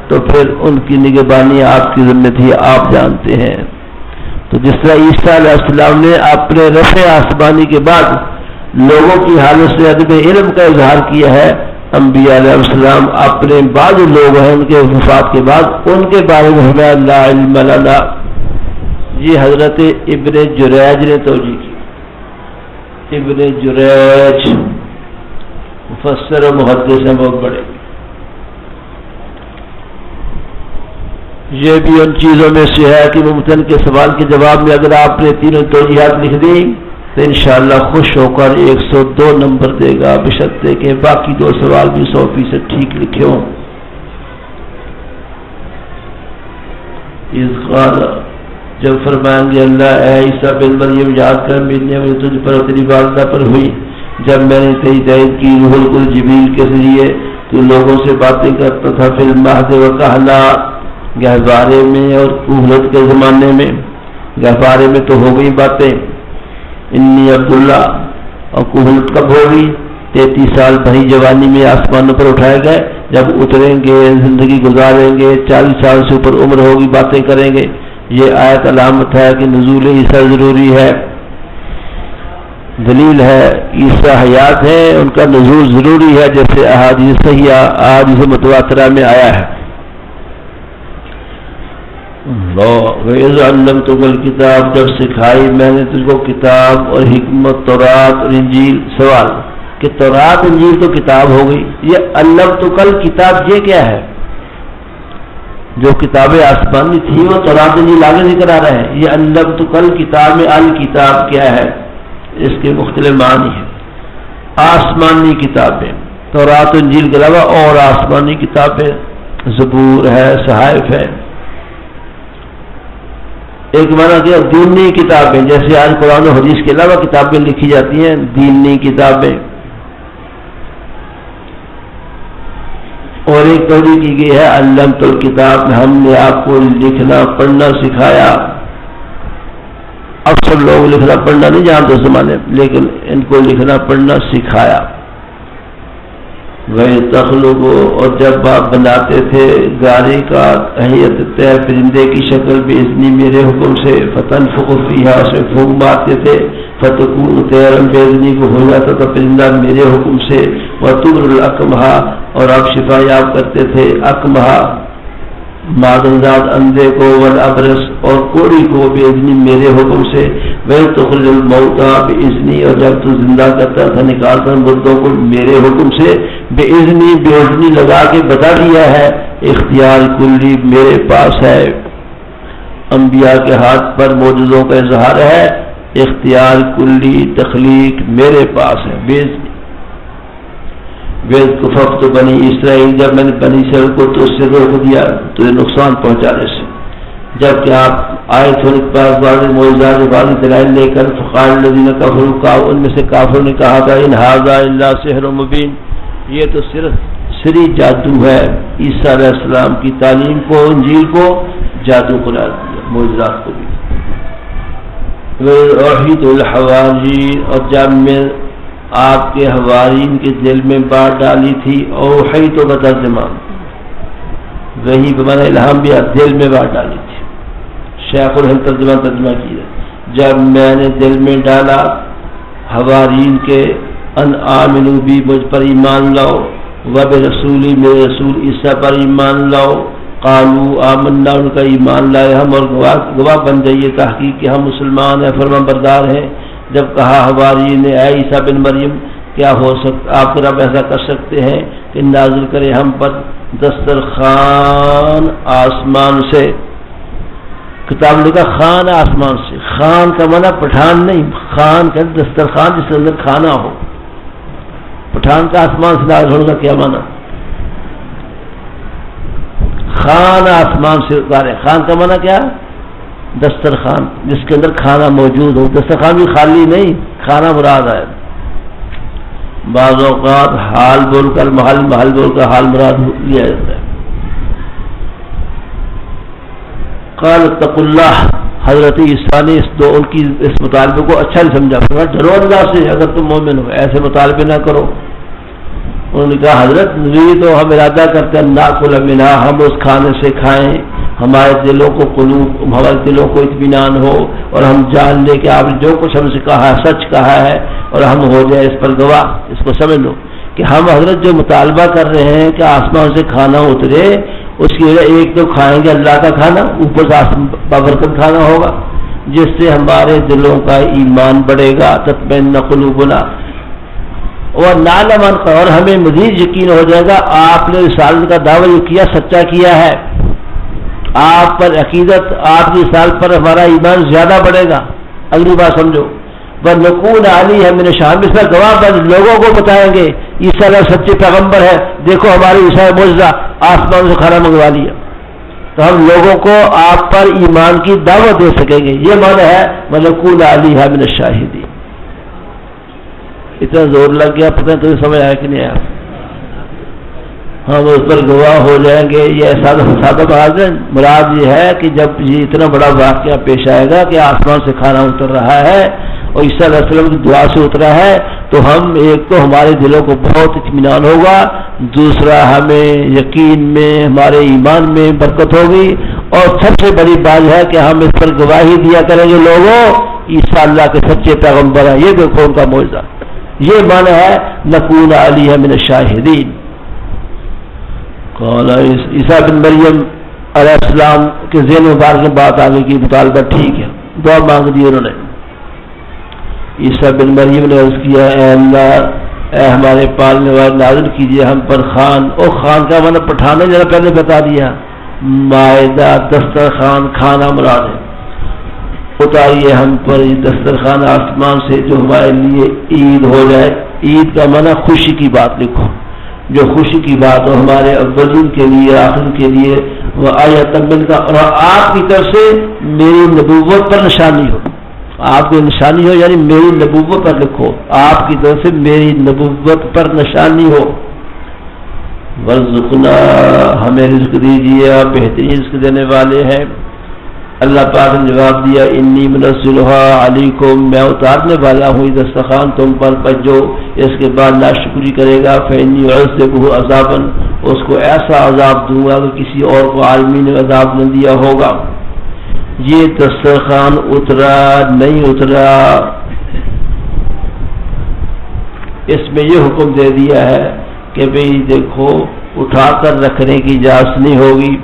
تو پھر ان کی نگہبانی آپ کی ذمہ تھی، آپ جانتے ہیں. تو جس طرح عیسیٰ علیہ السلام نے اپنے رفع آسمانی کے بعد لوگوں کی حالت سے عدم علم کا اظہار کیا ہے، انبیاء علیہ السلام اپنے بعض لوگ ہیں ان کے وفات کے بعد ان کے بارے میں ہمیں لا علم لنا. یہ حضرت ابن جریج نے توجیہ کی. ابن جریج مفسر و محدث ہیں بہت بڑے. یہ بھی ان چیزوں میں سے ہے کہ ممتن کے سوال کے جواب میں اگر آپ نے تینوں توجیحات لکھ دی تو انشاءاللہ خوش ہو کر 102 نمبر دے گا، بشرطے کہ باقی 2 سوال بھی 100% ٹھیک لکھے ہوں. جب فرمائیں گے اللہ اے عیسیٰ بن مریم یاد کر میری نعمت تجھ پر اور تیری والدہ پر ہوئی جب میں نے تیری تائید کی روح القدس جبریل کے ذریعے تو لوگوں سے باتیں کرتا تھا فی المہد و کہلا، گہوارے میں اور کہولت کے زمانے میں. گہوارے میں تو ہو گئی باتیں انی عبداللہ، اور کہولت کب ہوگی 33 سال بھری جوانی میں آسمانوں پر اٹھائے گئے، جب اتریں گے زندگی گزاریں گے 40 سال سے اوپر عمر ہوگی باتیں کریں گے. یہ آیت علامت ہے کہ نزول عیسیٰ ضروری ہے، دلیل ہے عیسیٰ حیات ہے، ان کا نزول ضروری ہے جیسے احادیث صحیحہ احادیث متواترہ میں آیا ہے. وَإِذْ عَلَّمْتُكَ الْكِتَابَ، جب سکھائی میں نے تجھ کو کتاب اور حکمت تورات اور انجیل. سوال کہ تورات انجیل تو کتاب ہو گئی، یہ علمتک الکتاب یہ کیا ہے؟ جو کتابیں آسمانی تھی وہ تورات انجیل آگے ذکر آ رہے ہیں. یہ علمتک الکتاب میں الکتاب کیا ہے؟ اس کے مختلف معنی ہیں. آسمانی کتابیں تورات انجیل کے علاوہ اور آسمانی کتابیں زبور ہے، صحائف ہے. ایک معنی کیا دینی کتابیں، جیسے آج قرآن و حدیث کے علاوہ کتابیں لکھی جاتی ہیں دینی کتابیں. اور ایک توجہ کی گئی ہے علمت الکتاب، ہم نے آپ کو لکھنا پڑھنا سکھایا. اکثر لوگ لکھنا پڑھنا نہیں جانتے اس زمانے میں، لیکن ان کو لکھنا پڑھنا سکھایا. وہ تخلق، اور جب آپ بناتے تھے گاری کا حیت طیر پرندے کی شکل باذنی میرے حکم سے، فتنفخ فیہا، اس میں پھونک مارتے تھے، فتکون طیرا باذنی کو ہو جاتا تھا پرندہ میرے حکم سے. وتبر الاکمہ، اور آپ شفا یاب کرتے تھے اکمہ مادنزاد اندھے کو، والابرس اور کوڑی کو باذنی میرے حکم سے. وتخرج الموتى باذنی، اور جب تو زندہ کرتا تھا نکالتا مردوں کو میرے حکم سے. باذنی لگا کے بتا دیا ہے اختیار کلی میرے پاس ہے. انبیاء کے ہاتھ پر معجزوں کا اظہار ہے، اختیار کلی تخلیق میرے پاس ہے باذنی. وَكَفَفْتُ بنی اسرائیل، جب میں نے بنی اسرائیل کو تو اس سے روک دیا تو نقصان پہنچانے سے. جب کہ آپ آئے تھے ان کے پاس واضح معجزات واضح دلائل لے کر، فقال الذین کفروا، ان میں سے کافر نے کہا تھا ان ھذا الا سحر مبین، یہ تو صرف سری جادو ہے. عیسیٰ علیہ السلام کی تعلیم کو انجیل کو جادو قرار دیا، معجزات کو بھی. وَأُوحِيتُ الْحَوَارِيِّينَ، اور جب میں آپ کے حوارین کے دل میں بات ڈالی تھی، اوحیت کا ترجمہ وہی بمعنی الہام بھی دل میں بات ڈالی تھی. شیخ الہند ترجمہ کیا، جب میں نے دل میں ڈالا حوارین کے ان آمنوا بی، مجھ پر ایمان لاؤ، وبرسولی، میرے رسول عیسیٰ پر ایمان لاؤ. قالوا آمنا، ان کا ایمان لائے ہم اور گواہ بن جائیے تحقیق کہ ہم مسلمان ہیں فرمان بردار ہیں. جب کہا حواری نے اے عیسیٰ بن مریم، کیا ہو سکتا آپ رب ایسا کر سکتے ہیں کہ نازل کرے ہم پر دسترخوان آسمان سے. کتاب لکھا خان آسمان سے، خان کا معنی پٹھان نہیں، خان کا دسترخوان جس کے اندر کھانا ہو. پٹھان کا آسمان سے نازل ہونے کا کیا معنی؟ خان آسمان سے اتارے. خان کا معنی کیا؟ دسترخوان جس کے اندر کھانا موجود ہو. دسترخوان بھی خالی نہیں، کھانا مراد ہے. بعض اوقات حال بول کر محل بول کر حال مراد لیا جاتا ہے. قال اتقوا اللہ، حضرت عیسیٰ نے ان کی اس مطالبے کو اچھا نہیں سمجھا، فرمایا ڈرو اللہ سے اگر تم مومن ہو، ایسے مطالبے نہ کرو۔ انہوں نے کہا حضرت نرید تو ہم ارادہ کرتے ہیں ناکل منہا، ہم اس کھانے سے کھائیں، ہمارے دلوں کو ہمارے دلوں کو اطمینان ہو اور ہم جان لیں کہ آپ نے جو کچھ ہم سے کہا ہے سچ کہا ہے اور ہم ہو جائے اس پر گواہ۔ اس کو سمجھ لو کہ ہم حضرت جو مطالبہ کر رہے ہیں کہ آسمان سے کھانا اترے، اس کی وجہ ایک تو کھائیں گے اللہ کا کھانا، اوپر سے بابرکت کھانا ہوگا جس سے ہمارے دلوں کا ایمان بڑھے گا، تطمئن قلوبنا، اور نعلم اور ہمیں مزید یقین ہو جائے گا آپ نے رسالت کا دعویٰ جو کیا سچا کیا ہے، آپ پر عقیدت، آپ کی رسالت پر ہمارا ایمان زیادہ بڑھے گا۔ اگلی بات سمجھو، وَنَكُونَ عَلَيْهَا مِنَ الشَّاهِدِينَ، اس پر گواہ بن لوگوں کو بتائیں گے عیسیٰ علیہ سچے پیغمبر ہے، دیکھو ہمارے عیسیٰ معجزہ آسمان سے کھانا منگوا لیا، تو ہم لوگوں کو آپ پر ایمان کی دعوت دے سکیں گے۔ یہ معنی ہے وَنَكُونَ عَلَيْهَا مِنَ الشَّاهِدِينَ۔ اتنا زور لگ گیا، پتہ نہیں تمہیں سمجھ آیا کہ نہیں آیا؟ ہم اس پر گواہ ہو جائیں گے۔ یہ سادہ بات ہے، مراد یہ ہے کہ جب یہ اتنا بڑا واقعہ پیش آئے گا کہ آسمان سے کھانا اتر رہا ہے اور عیسیٰ علیہ السلام کی دعا سے اترا ہے، تو ہم ایک تو ہمارے دلوں کو بہت اطمینان ہوگا، دوسرا ہمیں یقین میں ہمارے ایمان میں برکت ہوگی، اور سب سے بڑی بات ہے کہ ہم اس پر گواہی دیا کریں گے لوگوں عیسیٰ اللہ کے سچے پیغمبر ہیں، یہ دیکھو ان کا معجزہ۔ یہ معنی ہے نکون علیہ من الشاہدین۔ قال عیسیٰ بن مریم علیہ السلام کے ذہن مبارک میں بات آگے کی، مطالبہ ٹھیک ہے، دعا مانگ دی انہوں نے۔ عیسیٰ بن مریم نے عرض کیا اے اللہ، اے ہمارے پالنے والے نازل کیجیے ہم پر خان، اور خان کا معنی پٹھانا ذرا پہلے بتا دیا، مائدہ دسترخوان کھانا مراد ہے، اتاریے ہم پر یہ دسترخوان آسمان سے جو ہمارے لیے عید ہو جائے۔ عید کا معنی خوشی کی بات لکھو، جو خوشی کی بات ہو ہمارے اولین کے لیے آخر کے لیے، وہ آیت من کا، اور آپ کی طرف سے میری نبوت پر نشانی ہو، آپ کی نشانی ہو یعنی میری نبوت پر لکھو، آپ کی طرف سے میری نبوت پر نشانی ہو۔ ورزقنا، ہمیں رزق دیجیے، آپ بہترین رزق دینے والے ہیں۔ اللہ پاک نے جواب دیا انی منزلها علیکم، میں اتارنے والا ہوں یہ دسترخوان تم پر جو اس کے بعد ناشکری کرے گا فانی اعذبہ عذابا، اس کو ایسا عذاب دوں گا کہ کسی اور کو عالمین نے عذاب نہ دیا ہوگا۔ یہ دسترخوان اترا نہیں اترا، اس میں یہ حکم دے دیا ہے کہ بھئی دیکھو اٹھا کر رکھنے کی اجازت نہیں ہوگی،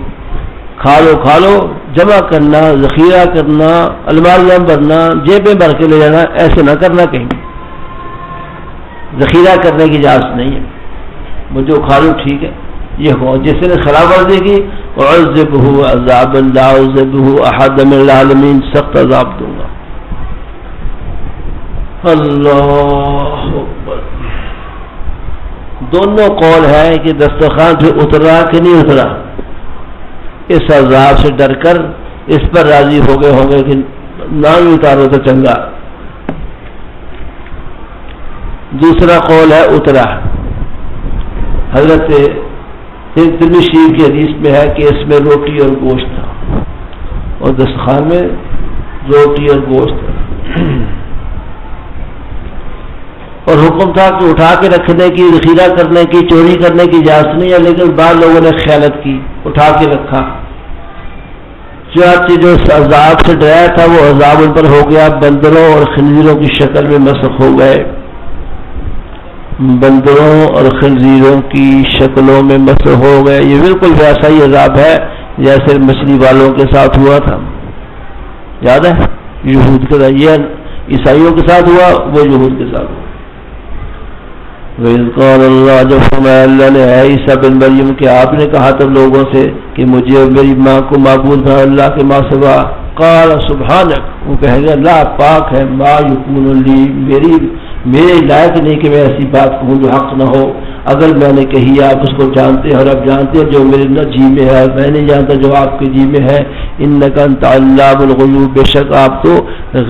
کھا لو، جمع کرنا، ذخیرہ کرنا، الماریاں بھرنا، جیبیں بھر کے لے جانا، ایسے نہ کرنا، کہیں ذخیرہ کرنے کی اجازت نہیں ہے، مجھے کھا لو ٹھیک ہے۔ یہ ہو جس نے خلاف ورزی کی اعذبہ عذابا لا اعذبہ احد من العالمین، سخت عذاب دوں گا۔ اللہ اکبر۔ دونوں قول ہے کہ دسترخوان سے اترا کہ نہیں اترا، اس عذاب سے ڈر کر اس پر راضی ہو گئے ہوں گے کہ نہ ہی اتارو تو چنگا۔ دوسرا قول ہے اترا، حضرت ترمذی شریف کی حدیث میں ہے کہ اس میں روٹی اور گوشت تھا، اور دسترخوان میں روٹی اور گوشت تھا، اور حکم تھا کہ اٹھا کے رکھنے کی، ذخیرہ کرنے کی، چوری کرنے کی اجازت نہیں ہے، لیکن بعض لوگوں نے خیانت کی، اٹھا کے رکھا، چنانچہ جو عذاب سے ڈرایا تھا وہ عذاب ان پر ہو گیا، بندروں اور خنزیروں کی شکل میں مسخ ہو گئے، بندروں اور خنزیروں کی شکلوں میں مسخ ہو گئے۔ یہ بالکل ویسا ہی عذاب ہے جیسے مچھلی والوں کے ساتھ ہوا تھا، یاد ہے؟ یہود کے ساتھ، یہ عیسائیوں کے ساتھ ہوا، وہ یہود کے ساتھ ہوا۔ وَإِذْ قَالَ اللَّهُ، جب فرمایا اللہ نے اے عیسیٰ بن مریم کہ آپ نے کہا تھا لوگوں سے کہ مجھے اور میری ماں کو معبود بنا اللہ کے ماں سوا، قال سبحانک، وہ کہے گا اللہ پاک ہے، ما یکون لی، میرے لائق نہیں کہ میں ایسی بات کہوں جو حق نہ ہو، اگر میں نے کہی آپ اس کو جانتے ہیں اور آپ جانتے ہیں جو میرے جی میں ہے، میں نہیں جانتا جو آپ کے جی میں ہے، انک انت علام الغیوب، بے شک آپ تو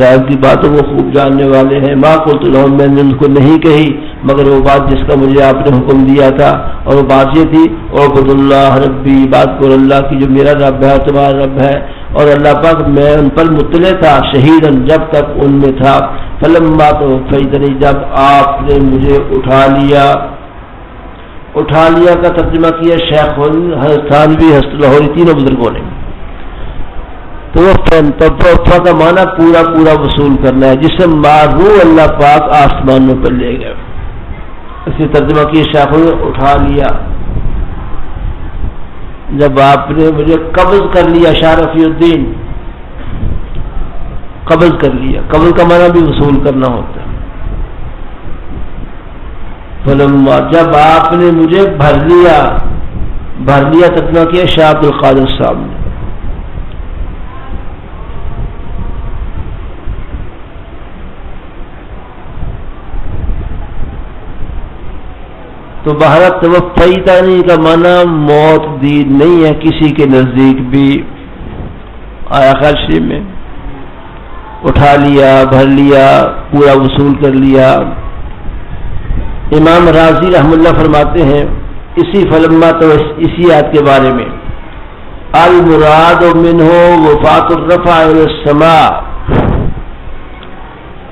غیب کی باتوں کو خوب جاننے والے ہیں، ما قلت لهم، میں نے ان کو نہیں کہی مگر وہ بات جس کا مجھے آپ نے حکم دیا تھا، اور وہ بات یہ تھی اعبد اللہ ربی، بات کرو اللہ کی جو میرا رب ہے تمہارا رب ہے، اور اللہ پاک میں ان پر مطلع تھا، شہیدن جب تک ان میں تھا، فلما توفیتنی جب آپ نے مجھے اٹھا لیا کا ترجمہ کیا شیخ حضرت تھانوی حضرت لاہوری تینوں بزرگوں نے۔ توفا کا معنی پورا پورا وصول کرنا ہے، جسے روح اللہ پاک آسمانوں پر لے گئے، اسی ترجمہ کیا شیخ نے اٹھا لیا جب آپ نے مجھے قبض کر لیا، شارفی الدین قبض کر لیا، قبض کا معنی بھی وصول کرنا ہوتا ہے۔ فلما جب آپ نے مجھے بھر لیا ترجمہ کیا شاہ عبد القادر صاحب نے۔ تو بھارت توفیتنی کا معنی موت دی نہیں ہے کسی کے نزدیک بھی، آیا خیال شریف میں، اٹھا لیا، بھر لیا، پورا وصول کر لیا۔ امام راضی رحم اللہ فرماتے ہیں اسی فلما تو اسی آیت کے بارے میں، المراد منہ وفات الرفع الى السماء،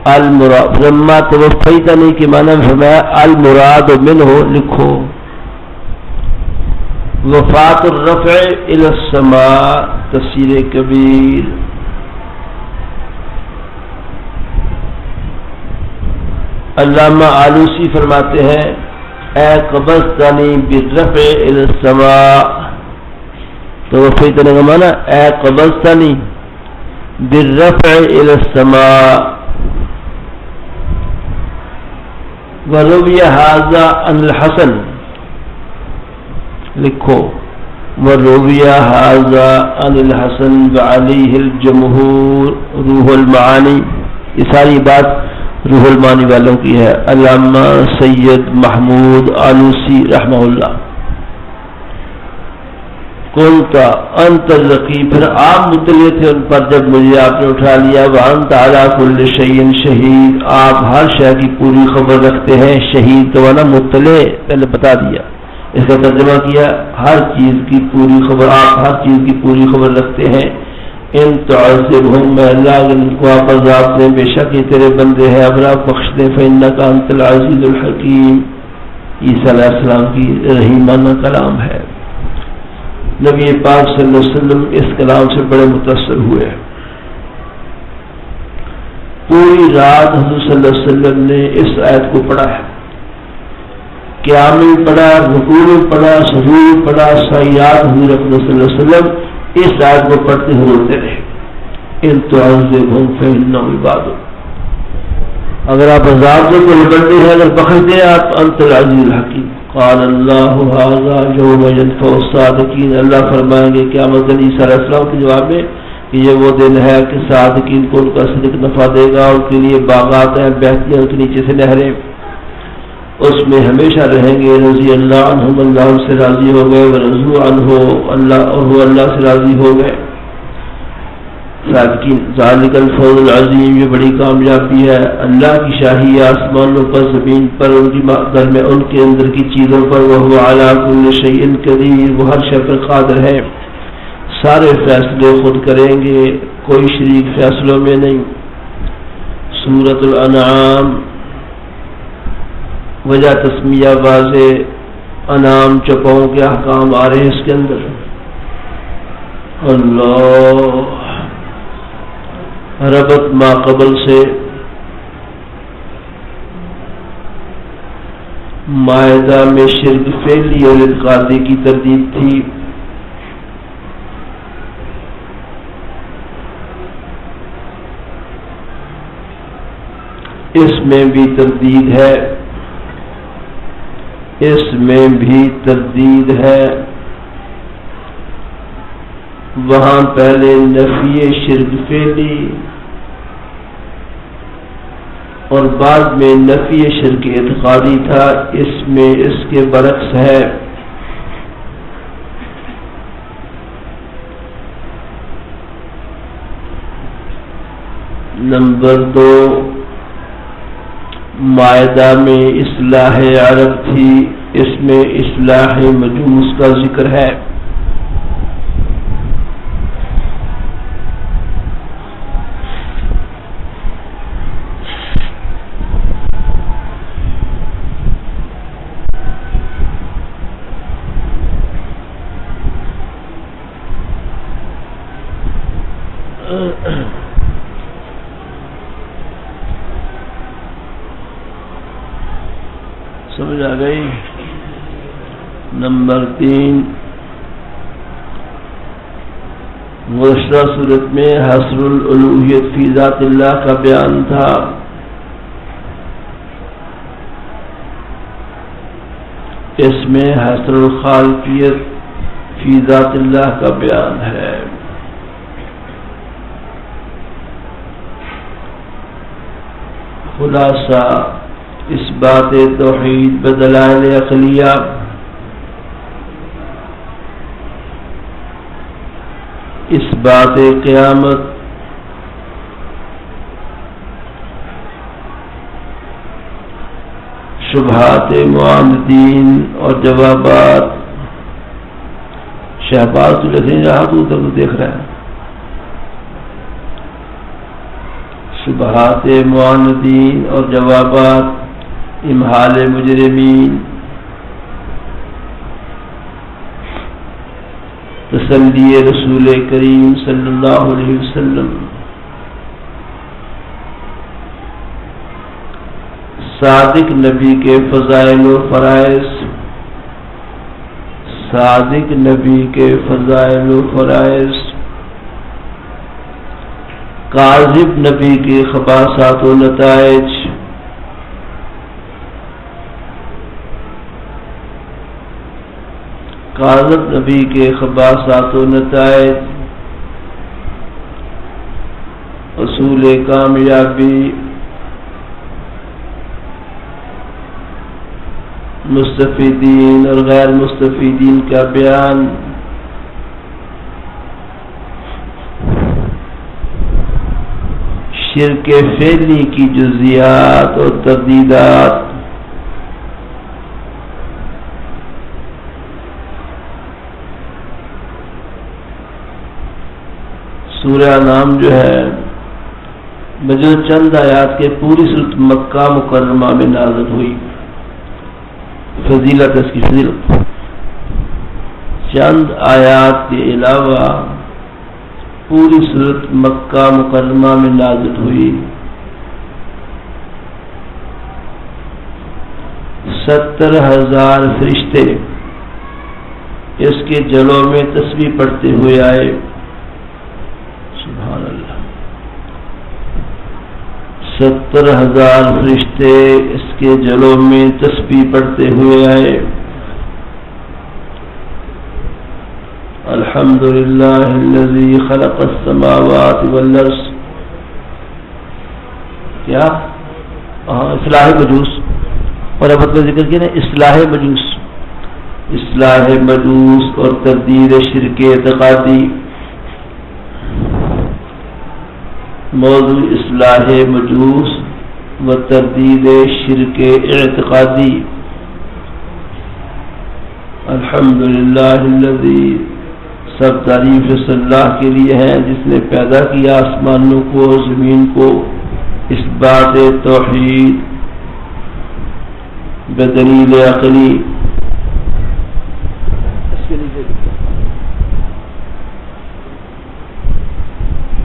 المراد فلما توفیتنی کے معنی فرمایا المراد منہ لکھو وفات الرفع الى السماء، تفسیر کبیر۔ علامہ آلوسی فرماتے ہیں اے قبضتنی بالرفع الى السماء، توفیتنی کا معنی اے قبضتنی بالرفع الى السماء، وروی ھذا عن الحسن، لکھو وروی ھذا عن الحسن وعلیہ الجمہور، روح المعانی، یہ ساری بات روح المعانی والوں کی ہے، علامہ سید محمود آلوسی رحمہ اللہ۔ کنتا انت الرقیب، پھر آپ مطلع تھے ان پر جب مجھے آپ نے اٹھا لیا، وانت علی کل شیء شہید، آپ ہر شے کی پوری خبر رکھتے ہیں، شہید تو نا مطلع پہلے بتا دیا، اس کا ترجمہ کیا ہر چیز کی پوری خبر، آپ ہر چیز کی پوری خبر رکھتے ہیں۔ ان تعذبہم، میں اللہ ان کو آپ عذاب دیں، بے شک یہ تیرے بندے ہیں، اب آپ بخش دیں، فإنک انت العزیز الحکیم، عیسیٰ علیہ السلام کی رحیمانہ کلام ہے۔ نبی پاک صلی اللہ علیہ وسلم اس کلام سے بڑے متاثر ہوئے، پوری رات حضور صلی اللہ علیہ وسلم نے اس آیت کو پڑھا ہے، قیام میں پڑھا، رکوع میں پڑھا، سجود میں پڑھا، سعیات حضور اکرم صلی اللہ علیہ وسلم اس آیت کو پڑھتے ہوئے روتے رہے۔ ان تعذبہم فإنہم عبادک، اگر آپ عذاب دیں تو بندے ہیں، اگر بخش دیں آپ انت العزیز الحکیم۔ قال اللہ ھذا یوم ینفع الصادقین، اللہ فرمائیں گے قیامت دن عیسیٰ علیہ السلام کے جواب میں کہ یہ وہ دن ہے کہ صادقین کو ان کا صدق نفع دے گا، ان کے لیے باغات ہیں، بہتی ہیں ان کے نیچے سے نہریں، اس میں ہمیشہ رہیں گے۔ رضی اللہ عنہم، اللہ ان سے راضی ہو گئے، ورضوا عنہ، اللہ اور وہ اللہ سے راضی ہو گئے۔ صادقین، ذالک الفوز العظیم، یہ بڑی کامیابی ہے، اللہ کی شاہی آسمانوں پر، زمین پر، ان کی مقدر میں، ان کے اندر کی چیزوں پر، وہو علی کل شیء قدیر، وہ ہر شے پر قادر ہے، سارے فیصلے خود کریں گے، کوئی شریک فیصلوں میں نہیں۔ سورۃ الانعام، وجہ تسمیہ واضح، انعام چپاؤں کے احکام آ رہے ہیں اس کے اندر۔ اللہ ربط ما قبل سے مائدہ میں شرک فعلی اور انقادی کی تردید تھی، اس میں بھی تردید ہے، اس میں بھی تردید ہے۔ وہاں پہلے نفی شرک فعلی اور بعد میں نفی شرک اعتقادی تھا، اس میں اس کے برعکس ہے۔ نمبر 2، مائدہ میں اصلاح عرب تھی، اس میں اصلاح مجوس کا ذکر ہے۔ سمجھ آ گئی؟ نمبر 3، گزشتہ صورت میں حصر الالوہیت فی ذات اللہ کا بیان تھا، اس میں حصر الخالقیت فی ذات اللہ کا بیان ہے۔ خلاصہ اثبات توحید بدلائل عقلیہ، اثبات قیامت، شبہات معاندین اور جوابات۔ شہباز تو لکھیں رہا تو دیکھ رہا ہے، شبہات معاندین اور جوابات، امحال مجرمین، تسلی رسول کریم صلی اللہ علیہ وسلم، صادق نبی کے فضائل و فرائض، صادق نبی کے فضائل و فرائض، کاذب نبی کے خباثات و نتائج، کاذب نبی کے خباثات و نتائج، اصول کامیابی، مستفیدین اور غیر مستفیدین کا بیان، شرک فعلی کی جزیات اور تردیدات، سورہ نام جو ہے جو چند آیات کے پوری صورت مکہ مکرمہ میں نازل ہوئی، فضیلت اس کی فضیلت، چند آیات کے علاوہ پوری صورت مکہ مکرمہ میں نازل ہوئی، 70,000 فرشتے اس کے جلوں میں تسبیح پڑھتے ہوئے آئے، سبحان اللہ، 70,000 فرشتے اس کے جلوں میں تسبیح پڑھتے ہوئے آئے، الحمدللہ الذی خلق السماوات والارض، کیا اصلاح مجوس، اور اب کا ذکر کیا نا، اصلاح مجوس، اصلاح مجوس اور تردید شرک اعتقادی، موضوع اصلاح مجوس و تردید شرک اعتقادی، الحمدللہ الذی، سب تعریف اس اللہ کے لیے ہے جس نے پیدا کیا آسمانوں کو اور زمین کو، اثبات توحید بدلیل عقلی،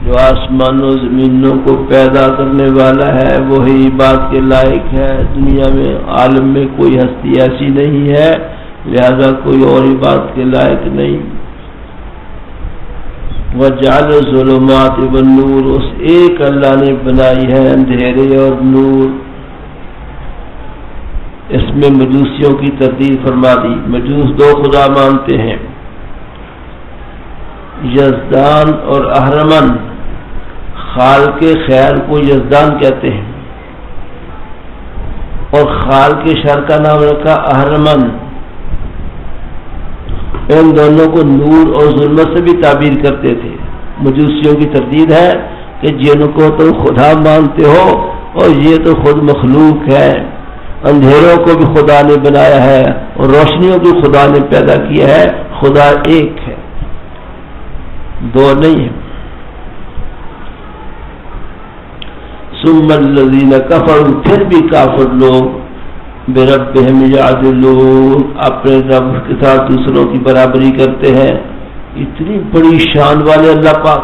جو آسمانوں زمینوں کو پیدا کرنے والا ہے وہی بات کے لائق ہے، دنیا میں عالم میں کوئی ہستی ایسی نہیں ہے، لہذا کوئی اور بات کے لائق نہیں۔ وَجَعَلَ الظُّلُمَاتِ وَالنُّورَ، اس ایک اللہ نے بنائی ہے اندھیرے اور نور، اس میں مجوسیوں کی تردید فرما دی۔ مجوس دو خدا مانتے ہیں، یزدان اور اہرمن، خالق خیر کو یزدان کہتے ہیں اور خالق شر کا نام رکھا اہرمن، ان دونوں کو نور اور ظلمت سے بھی تعبیر کرتے تھے۔ مجوسیوں کی تردید ہے کہ جن کو تم خدا مانتے ہو اور یہ تو خود مخلوق ہے، اندھیروں کو بھی خدا نے بنایا ہے اور روشنیوں کو خدا نے پیدا کیا ہے، خدا ایک ہے، دو نہیں ہے۔ ثم الذین کفروا، پھر بھی کافر لوگ، بربہم یعدلون، اپنے رب کے ساتھ دوسروں کی برابری کرتے ہیں۔ اتنی بڑی شان والے اللہ پاک،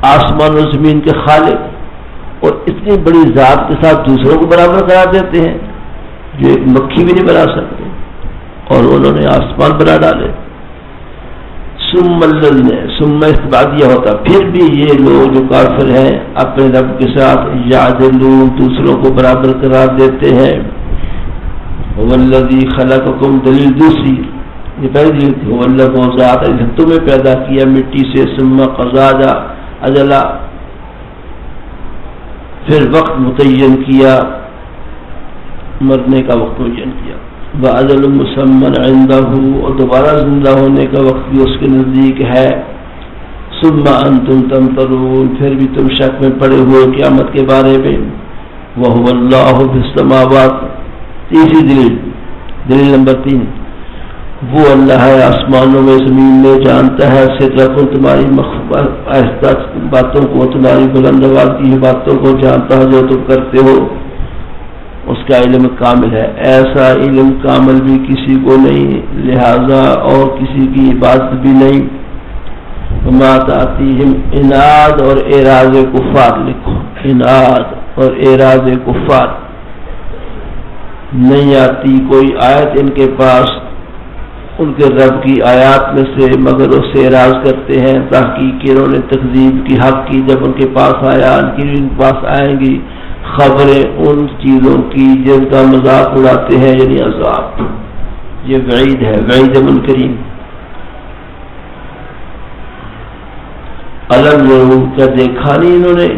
آسمان و زمین کے خالق، اور اتنی بڑی ذات کے ساتھ دوسروں کو برابر قرار دیتے ہیں۔ جو ایک مکھی بھی نہیں بنا سکتے، اور انہوں نے آسمان بنا ڈالے. ثم استبعادیہ ہوتا، پھر بھی یہ لوگ جو کافر ہیں اپنے رب کے ساتھ یعدلون دوسروں کو برابر قرار دیتے ہیں. هو الذی خلقکم، دلیل دوسری، یہ پہلی دلیل تھی، هو اللہ ذات ہے تمہیں پیدا کیا مٹی سے، ثم قضا اجلا، پھر وقت متعین کیا، مرنے کا وقت متعین کیا، وَأَجَلٌ مُّسَمًّى عِندَهُ، اور دوبارہ زندہ ہونے کا وقت بھی اس کے نزدیک ہے. ثُمَّ أَنتُمْ تَمْتَرُونَ، پھر بھی تم شک میں پڑے ہوئے قیامت کے بارے میں. وَهُوَ اللَّهُ فِي السَّمَاوَاتِ، تیسری دلیل نمبر 3، وہ اللہ ہے آسمانوں میں زمین میں، جانتا ہے سرکم تمہاری آہستہ باتوں کو، تمہاری بلند آواز کی باتوں کو جانتا ہے جو تم کرتے ہو. اس کا علم کامل ہے، ایسا علم کامل بھی کسی کو نہیں، لہذا اور کسی کی عبادت بھی نہیں. وما تأتیہم، اناد اور اعراض کفار لکھو، اناد اور اعراض کفار، نہیں آتی کوئی آیت ان کے پاس ان کے رب کی آیات میں سے مگر اس سے اعراض کرتے ہیں. تحقیق انہوں نے تکذیب کی حق کی، جب ان کے پاس آیا ان کے پاس آئیں گی خبریں ان چیزوں کی جن کا مذاق اڑاتے ہیں، یعنی عذاب. یہ وعید ہے، وعید منکرین. الم یروا، کیا دیکھا نہیں انہوں نے،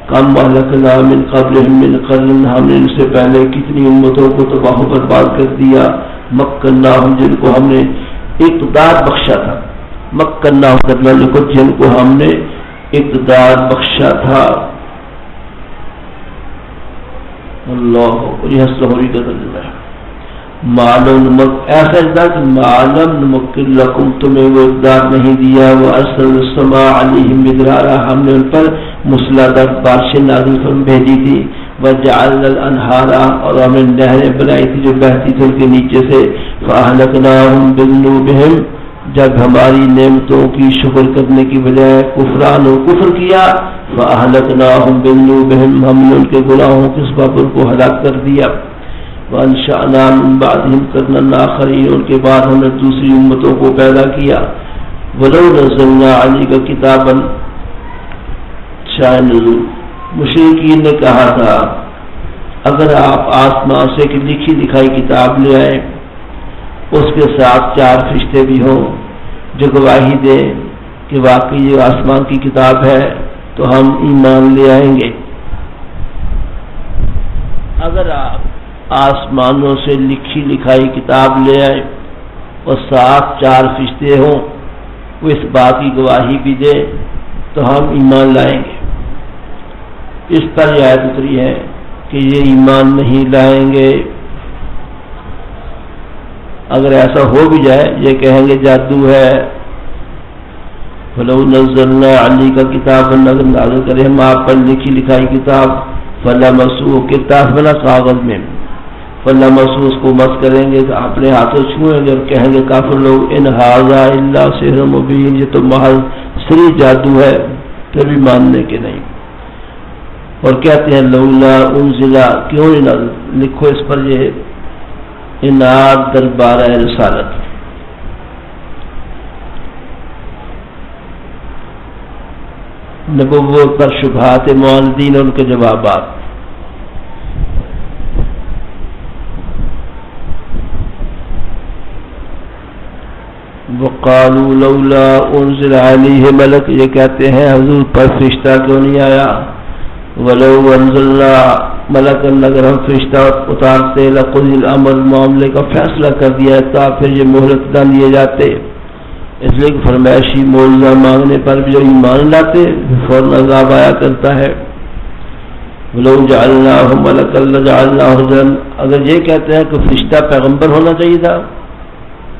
کم اہلکنا من قبلہم من قرن، ہم نے ان سے پہلے کتنی امتوں کو تباہ و برباد کر دیا. مکناہم، جن کو ہم نے اقتدار بخشا تھا، مکناہم کرنا لکھو، جن کو ہم نے اقتدار بخشا تھا. اللہ یہ سہوری کا ترجمہ ہے. معلوم ایسا اقدار کہ معلوم نمکن لکم، تمہیں وہ اقدار نہیں دیا. وارسلنا السماء علیہم مدرارا، ہم نے ان پر موسلادھار بارشیں نازل فرما بھیجی تھی. وجعلنا الانہارا، اور ہم نے نہریں بنائی تھی جو بہتی تھی ان کے نیچے سے. فاہلکناہم بذنوبہم، جب ہماری نعمتوں کی شکر کرنے کی بجائے کفران و کفر کیا. فاہلکناہم بذنوبہم، ہم نے ان کے گناہوں کے سبب ان کو ہلاک کر دیا. وانشأنا من بعدہم قرنا آخرین، ان کے بعد ہم نے دوسری امتوں کو پیدا کیا. ولو نزلنا علیک کتابا، شاہ نزول، مشرکین نے کہا تھا اگر آپ آسمان سے ایک لکھی دکھائی کتاب لے آئے، اس کے ساتھ 4 فرشتے بھی ہوں جو گواہی دیں کہ واقعی یہ آسمان کی کتاب ہے، تو ہم ایمان لے آئیں گے. اگر آپ آسمانوں سے لکھی لکھائی کتاب لے آئے اور ساتھ 4 فرشتے ہوں، وہ اس بات کی گواہی بھی دے، تو ہم ایمان لائیں گے. اس پر یہ آیت اتری ہے کہ یہ ایمان نہیں لائیں گے. اگر ایسا ہو بھی جائے، یہ کہیں گے جادو ہے. فلو نزلنا علیک کتابا، اگر نازل کرے ہم آپ پر لکھی لکھائی کتاب، فلمسوہ، کتاب بنا کاغذ میں، فلمسوہ اس کو مس کریں گے، اپنے ہاتھوں چھوئیں گے اور کہیں گے کافر لوگ ان ھذا الا سحر مبین، یہ تو محض سری جادو ہے، پھر بھی ماننے کے نہیں. اور کہتے ہیں لولا انزلا، کیوں نہیں لکھو اس پر یہ انعاد دربارہ رسالت. نبوت پر شبہات معاندین اور ان کے جوابات. وقالوا لولا انزل علیہ ملک، یہ کہتے ہیں حضور پر فرشتہ کیوں نہیں آیا. ولو انزلنا ملکن، اگر ہم فرشتہ اتارتے، لقضی الامر، معاملے کا فیصلہ کر دیا تھا، پھر یہ مہلت نہ لیے جاتے. اس لیے فرمائشی معجزہ مانگنے پر بھی جو ایمان لاتے فوراً عذاب آیا کرتا ہے. ولو جعلناہ ملکا لجعلناہ رجلا، اگر یہ کہتے ہیں کہ فرشتہ پیغمبر ہونا چاہیے تھا،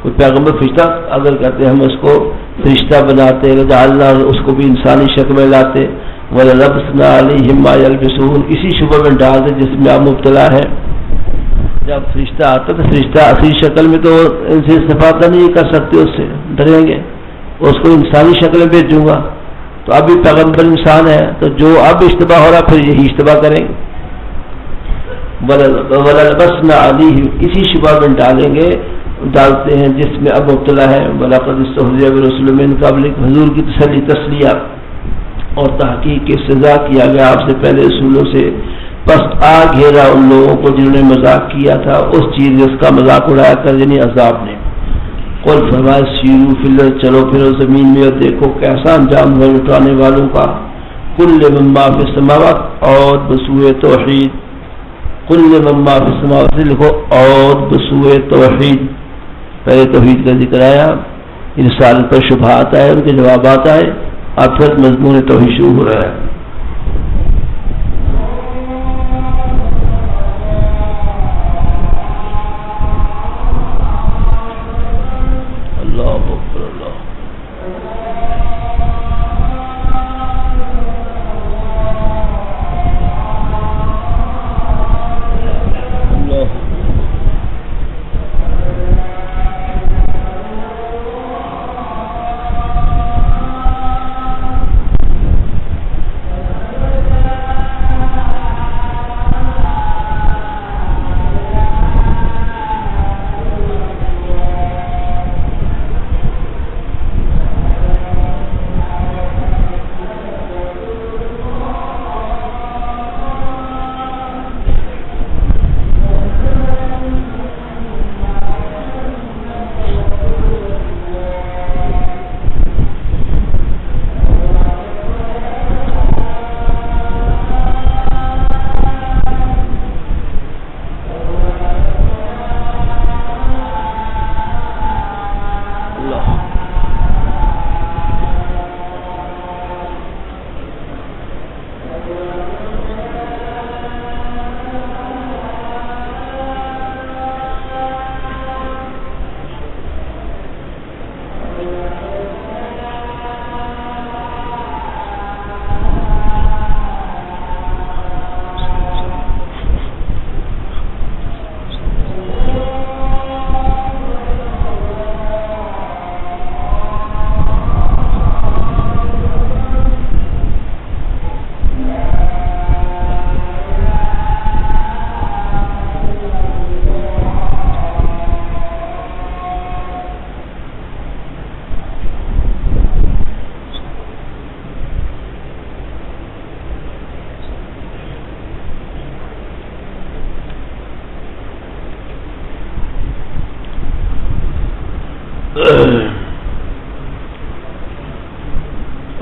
کوئی پیغمبر فرشتہ اگر کہتے ہیں ہم اس کو فرشتہ بناتے، لجعلناہ، اس کو بھی انسانی شکل میں لاتے. وَلَلَبْسْنَا عَلَيْهِمْ مَا يَلْبِسُونَ، اسی شبہ میں ڈال دے جس میں آپ مبتلا ہے. جب فرشتہ آتا تو فرشتہ اصلی شکل میں تو ان سے استفادہ نہیں کر سکتے، اس سے ڈریں گے. اس کو انسانی شکل میں بھیجوں گا، تو اب بھی پیغمبر انسان ہے، تو جو اب اشتباہ ہو رہا پھر یہی اشتباہ کریں گے. وَلَلْبَسْنَ عَلَيْهِمْ اسی شبہ میں ڈالتے ہیں جس میں اب مبتلا ہے وَلَقَدِ اسْتُهْزِئَ بِرُسُلٍ مِّن قَبْلِكَ حضور کی تسلیہ اور تحقیق کی سزا کیا گیا آپ سے پہلے رسولوں سے، بس آ گھیرا ان لوگوں کو جنہوں نے مذاق کیا تھا اس چیز جس کا مذاق اڑایا کر یعنی عذاب نے۔ قل فرمائے سیرو فی الارض چلو پھرو زمین میں اور دیکھو کیسا انجام ہوا لٹانے والوں کا۔ کل من ما فی السماوات اور بسوئے توحید، کل من ما فی السماوات لکھو اور بسوئے توحید، پہلے توحید کا ذکر آیا، رسالت پر شبہات آئے ان کے جوابات آئے، اب پھر مضمون توحید شروع ہو رہا ہے۔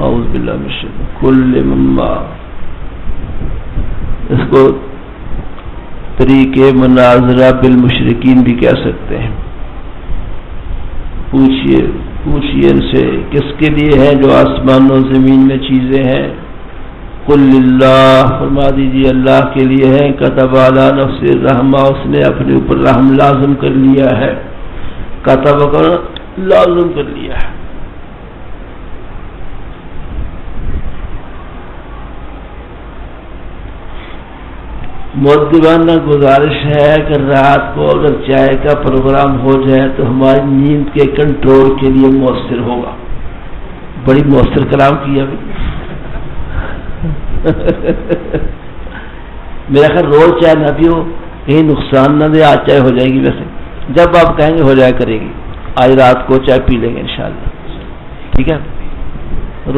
اعوذ باللہ من الشیطان کل مما، اس کو طریق مناظرہ بالمشرکین بھی کہہ سکتے ہیں۔ پوچھئے ان سے کس کے لیے ہے جو آسمان و زمین میں چیزیں ہیں؟ قل للہ، فرما دیجیے اللہ کے لیے ہے، کتب علی نفس الرحمہ، اس نے اپنے اوپر رحم لازم کر لیا ہے، کتب کر لازم کر لیا ہے۔ مؤدبانہ گزارش ہے کہ رات کو اگر چائے کا پروگرام ہو جائے تو ہماری نیند کے کنٹرول کے لیے مؤثر ہوگا۔ بڑی مؤثر کلام کیا میرا خیال روز چائے نہ پیو کہیں نقصان نہ دے، آج چائے ہو جائے گی، ویسے جب آپ کہیں گے ہو جائے کرے گی، آج رات کو چائے پی لیں گے انشاءاللہ، ٹھیک ہے؟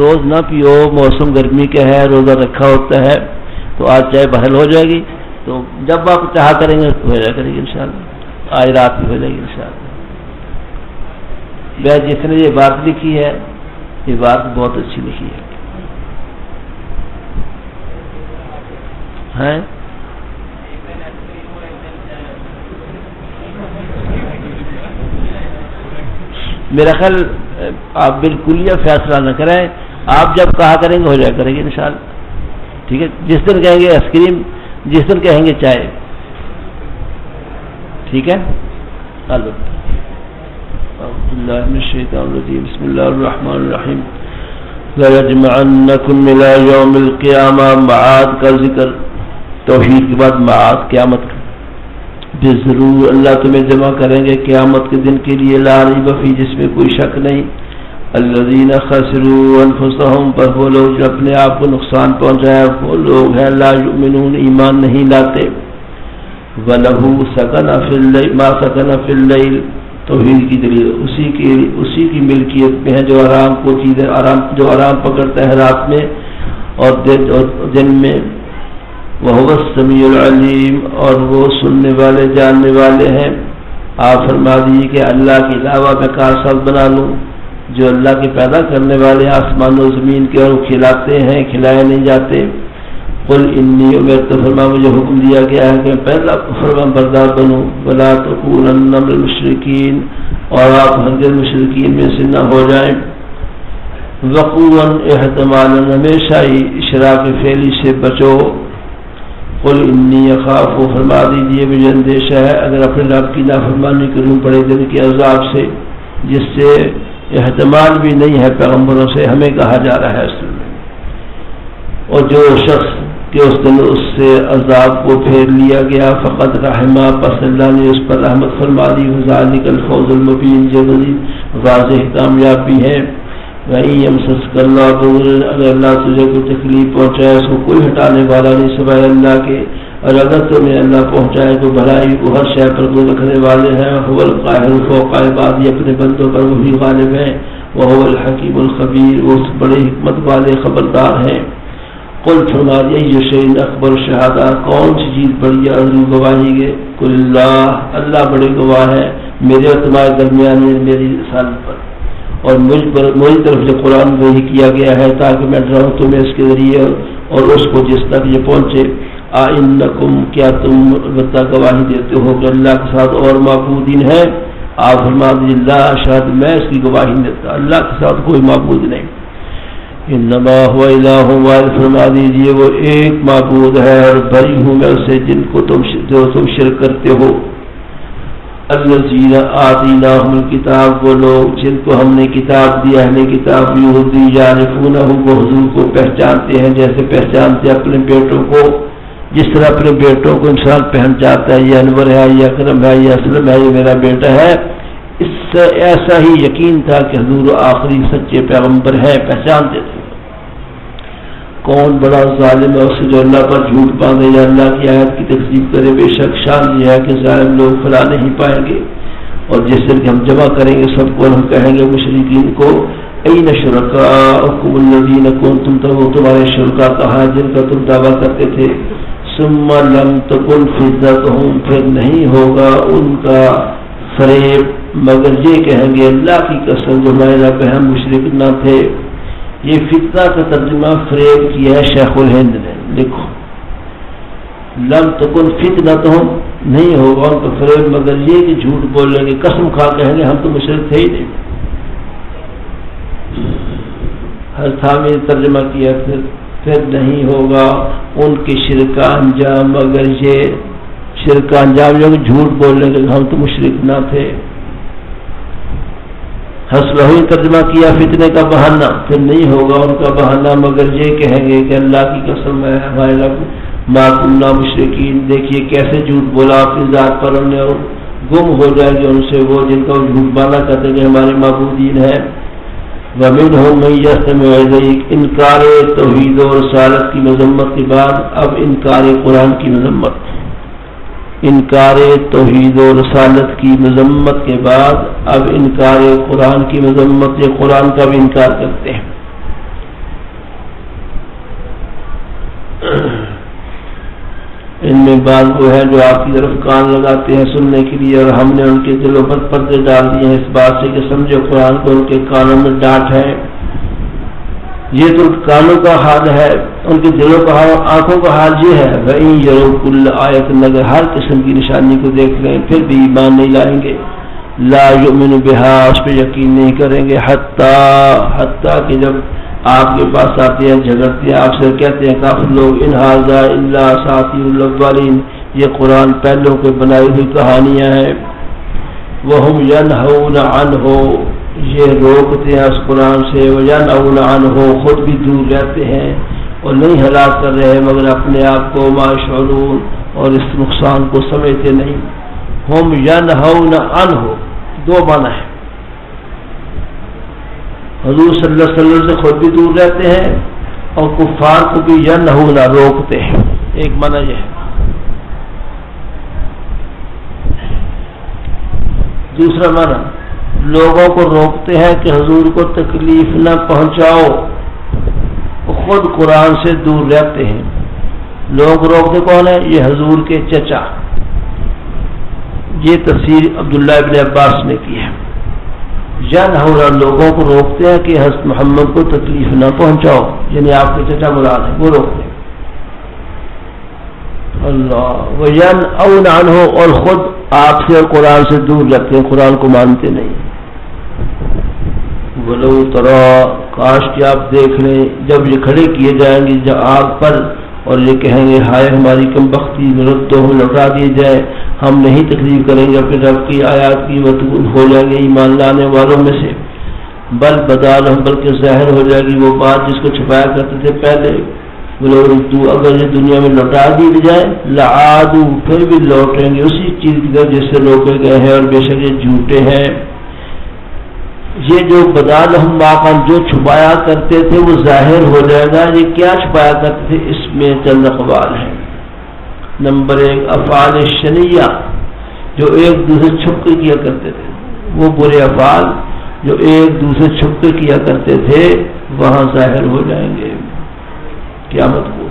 روز نہ پیو، موسم گرمی کا ہے، روزہ رکھا ہوتا ہے تو آج چائے بحل ہو جائے گی، تو جب آپ چاہا کریں گے ہو جائے کرے گی انشاءاللہ، آج رات بھی ہو جائے گی انشاءاللہ۔ میں جس نے یہ بات لکھی ہے یہ بات بہت اچھی لکھی ہے، ہیں؟ میرا خیال آپ بالکل یہ فیصلہ نہ کریں، آپ جب کہا کریں گے ہو جائے کرے گی انشاءاللہ، ٹھیک ہے؟ جس دن کہیں گے آئس کریم، جس دن کہیں گے چائے، ٹھیک ہے؟ اعوذ باللہ من الشیطان الرجیم، بسم اللہ الرحمن الرحیم۔ لَيَجْمَعَنَّكُمْ إِلَى يَوْمِ الْقِيَامَةِ، معاد کا ذکر، توحید کے بعد معاد قیامت کا، ضرور اللہ تمہیں جمع کریں گے قیامت کے دن کے لیے، لا ریب فیہ، جس میں کوئی شک نہیں، الذین خسروا انفسهم، پر وہ لوگ جو اپنے آپ کو نقصان پہنچایا وہ لوگ ہیں، لا یؤمنون، ایمان نہیں لاتے، وَلَهُ سَكَنَ فِي اللَّيْلِ مَا سَكَنَ فِي اللَّيْلِ توحید کی دلیل اسی کی ملکیت میں ہے جو آرام پکڑتا ہے رات میں اور دن میں. وَهُوَ السَّمِيعُ الْعَلِيمُ اور وہ سننے والے جاننے والے ہیں. آپ فرما دیجیے کہ اللہ کے علاوہ میں کارساز بنا لوں جو اللہ کے پیدا کرنے والے آسمان و زمین کے اور کھلاتے ہیں کھلائے نہیں جاتے. قل انی امرت فرما مجھے حکم دیا گیا ہے کہ میں پہلا فرمان بردار بنوں. ولا تکونن من المشرکین اور آپ ہرگز مشرکین میں سے نہ ہو جائیں. وقوعا احتمالا ہمیشہ ہی اشراک فعلی سے بچو. قل انی اخاف فرما دیجیے مجھے اندیشہ ہے اگر اپنے رب کی نافرمانی کروں پڑے دن کے عذاب سے جس سے احتمال بھی نہیں ہے پیغمبروں سے ہمیں کہا جا رہا ہے. اور جو شخص کہ اس دن اس سے عذاب کو پھیر لیا گیا فقط رحمہ پس اللہ نے اس پر رحمت فرما دی. ذالک الفوز المبین جو واضح کامیابی ہے. وَإِن يَمْسَسْكَ اللَّهُ بِضُرٍّ اگر اللہ تجھے کوئی تکلیف پہنچائے اس کو کوئی ہٹانے والا نہیں سوائے اللہ کے. اور اگر تمہیں اللہ پہنچائے تو بھلائی کو ہر شے پر کو رکھنے والے ہیں. هُوَ الْقَاهِرُ فَوْقَ عِبَادِهِ اپنے بندوں پر وہی غالب ہے. وَهُوَ الْحَكِيمُ الْخَبِيرُ وہ بڑے حکمت والے خبردار ہیں. قل فرما دیا یہ شیء اکبر شہادہ کون سی چیز بڑی عظیم گواہی ہے. قل اللہ بڑے گواہ ہے میرے اور تمہارے درمیان میری رسالت پر اور مجھ طرف سے قرآن وحی کیا گیا ہے تاکہ میں ڈراؤں تمہیں اس کے ذریعے اور اس کو جس تک یہ پہنچے. آئنکم کیا تم البتہ گواہی دیتے ہو کہ اللہ کے ساتھ اور معبودین ہیں. آپ فرما دیجیے اللہ شاید میں اس کی گواہی دیتا اللہ کے ساتھ کوئی معبود نہیں. انما هو الہ واحد فرما دیجیے وہ ایک معبود ہے اور بری ہوں میں اسے جو تم شرک کرتے ہو. الذین آتیناہم الکتاب وہ لوگ جن کو ہم نے کتاب دی اہل کتاب یہودی یعرفونہ وہ حضور کو پہچانتے ہیں جیسے پہچانتے اپنے بیٹوں کو جس طرح اپنے بیٹوں کو انسان پہچانتا ہے یہ انور ہے یہ اکرم ہے یہ اسلم ہے یہ میرا بیٹا ہے. اس سے ایسا ہی یقین تھا کہ حضور آخری سچے پیغمبر ہیں پہچانتے تھے. کون بڑا ظالم ہے اسے جو اللہ پر جھوٹ باندھے یا اللہ کی آیت کی تکذیب کرے. بے شک شان یہ ہے کہ ظالم لوگ فلا نہیں پائیں گے. اور جس دن کہ ہم جمع کریں گے سب کو ہم کہیں گے مشرکین کو این شرکاءکم الذین کنتم تمہارے شرکا کہاں جن کا تم دعویٰ کرتے تھے. ثم لم تکن فتنتہم پھر نہیں ہوگا ان کا فریب مگر یہ کہیں گے اللہ کی قسم جو ہمارے رب ہم مشرک نہ تھے. یہ فتنہ کا ترجمہ فریب کیا ہے شیخ الہند نے. لکھو لم تکن فتنتہم نہیں ہوگا ان کا فریب مگر یہ کہ جھوٹ بولیں گے قسم کھا کہیں گے ہم تو مشرک تھے ہی نہیں. ہر تھامی ترجمہ کیا پھر نہیں ہوگا ان کے شرک کا انجام مگر یہ شرک کا انجام جو جھوٹ بولیں گے ہم تو مشرک نہ تھے. حسبہ ترجمہ کیا فتنے کا بہانہ پھر نہیں ہوگا ان کا بہانہ مگر یہ کہیں گے کہ اللہ کی قسم ہے ہمارے رب ما کنا مشرکین. دیکھیے کیسے جھوٹ بولا اپنی ذات پر انہوں نے اور گم ہو جائے گے ان سے وہ جن کا جھوٹ بانا کرتے ہیں ہمارے معبودین ہیں. ومنہم من یستمع الیک انکار توحید و رسالت کی مذمت کے بعد اب انکار قرآن کی مذمت. انکار توحید و رسالت کی مذمت کے بعد اب انکار قرآن کی مذمت. یہ قرآن کا بھی انکار کرتے ہیں. ان میں بعض وہ ہے جو آپ کی طرف کان لگاتے ہیں سننے کے لیے اور ہم نے ان کے دلوں پر پردے ڈال دیے ہیں اس بات سے کہ سمجھو قرآن کو ان کے کانوں میں ڈانٹ ہے. یہ تو کانوں کا حال ہے ان کے دلوں کا حال آنکھوں کا حال یہ ہے. وَإِن يَرَوْا كُلَّ آیَةٍ اگر ہر قسم کی نشانی کو دیکھ لیں پھر بھی ایمان نہیں لائیں گے. لا يؤمن بها اس پہ یقین نہیں کریں گے حتیٰ کہ جب آپ کے پاس آتے ہیں جھگڑتے ہیں آپ سے کہتے ہیں کافر لوگ ان ھذا الا اساطیر الاولین یہ قرآن پہلوں کے بنائی ہوئی کہانیاں ہیں. وَهُمْ يَنْهَوْنَ عَنْهُ یہ روکتے ہیں اس قرآن سے. وَيَنْهَوْنَ عَنْهُ خود بھی دور رہتے ہیں اور نہیں ہلاک کر رہے مگر اپنے آپ کو ما يشعرون اور اس نقصان کو سمجھتے نہیں. ہم ينهون عنه دو معنی ہے. حضور صلی اللہ علیہ وسلم سے خود بھی دور رہتے ہیں اور کفار کو بھی ینہون روکتے ہیں. ایک معنی یہ ہے. دوسرا معنی لوگوں کو روکتے ہیں کہ حضور کو تکلیف نہ پہنچاؤ، خود قرآن سے دور رہتے ہیں۔ لوگ روکتے کون ہیں؟ یہ حضور کے چچا۔ یہ تفسیر عبداللہ ابن عباس نے کی ہے۔ لوگوں کو روکتے ہیں کہ حضرت محمد کو تکلیف نہ پہنچاؤ، یعنی آپ کے چچا مراد ہیں، وہ روکتے ہیں۔ اللہ وَيَنْأَوْنَ عَنْهُ، اور خود آپ سے اور قرآن سے دور رکھتے ہیں، قرآن کو مانتے نہیں۔ وَلَوْ تَرَىٰ، کاش کہ آپ دیکھ لیں جب یہ کھڑے کیے جائیں گے جب آگ پر، اور یہ کہیں گے ہائے ہماری کم بختی، ردو لوٹا دیے جائے، ہم نہیں تکلیف کریں گے اپنے رب کی آیات کی، وتقول ہو جائیں گے ایمان لانے والوں میں سے، بل بدالہم، بلکہ ظاہر ہو جائے گی وہ بات جس کو چھپایا کرتے تھے پہلے، ولو ردو، اگر یہ دنیا میں لوٹا دی جائے، لعادو، پھر بھی لوٹیں گے اسی چیز کی طرف جس سے روکے گئے ہیں، اور بے شک یہ جھوٹے ہیں۔ یہ جو بدالہم باقن، جو چھپایا کرتے تھے وہ ظاہر ہو جائے گا۔ یہ کیا چھپایا کرتے تھے؟ اس میں چند اقوال ہیں۔ نمبر 1، افعال شنیعہ، جو ایک دوسرے چھپ کے کیا کرتے تھے، وہ برے افعال جو ایک دوسرے چھپ کے کیا کرتے تھے وہاں ظاہر ہو جائیں گے قیامت کو۔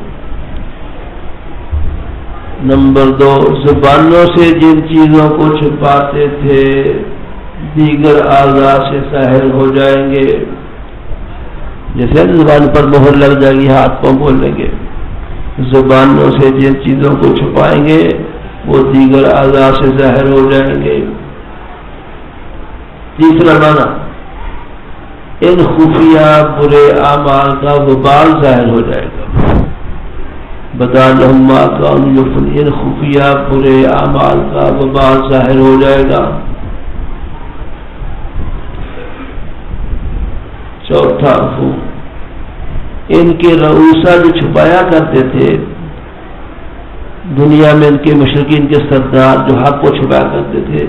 نمبر 2، زبانوں سے جن چیزوں کو چھپاتے تھے دیگر اعضاء سے ظاہر ہو جائیں گے، جیسے زبان پر مہر لگ جائے گی، ہاتھ پاؤں بولیں گے، زبانوں سے جن چیزوں کو چھپائیں گے وہ دیگر اعضاء سے ظاہر ہو جائیں گے۔ تیسرا معنی، ان خفیہ برے اعمال کا وبال ظاہر ہو جائے گا۔ بدالہم ما کانوا یکفرون، ان خفیہ برے اعمال کا وبال ظاہر ہو جائے گا۔ چوتھا، ان کے رؤوسا جو چھپایا کرتے تھے دنیا میں، ان کے مشرکین کے سردار جو حق کو چھپایا کرتے تھے،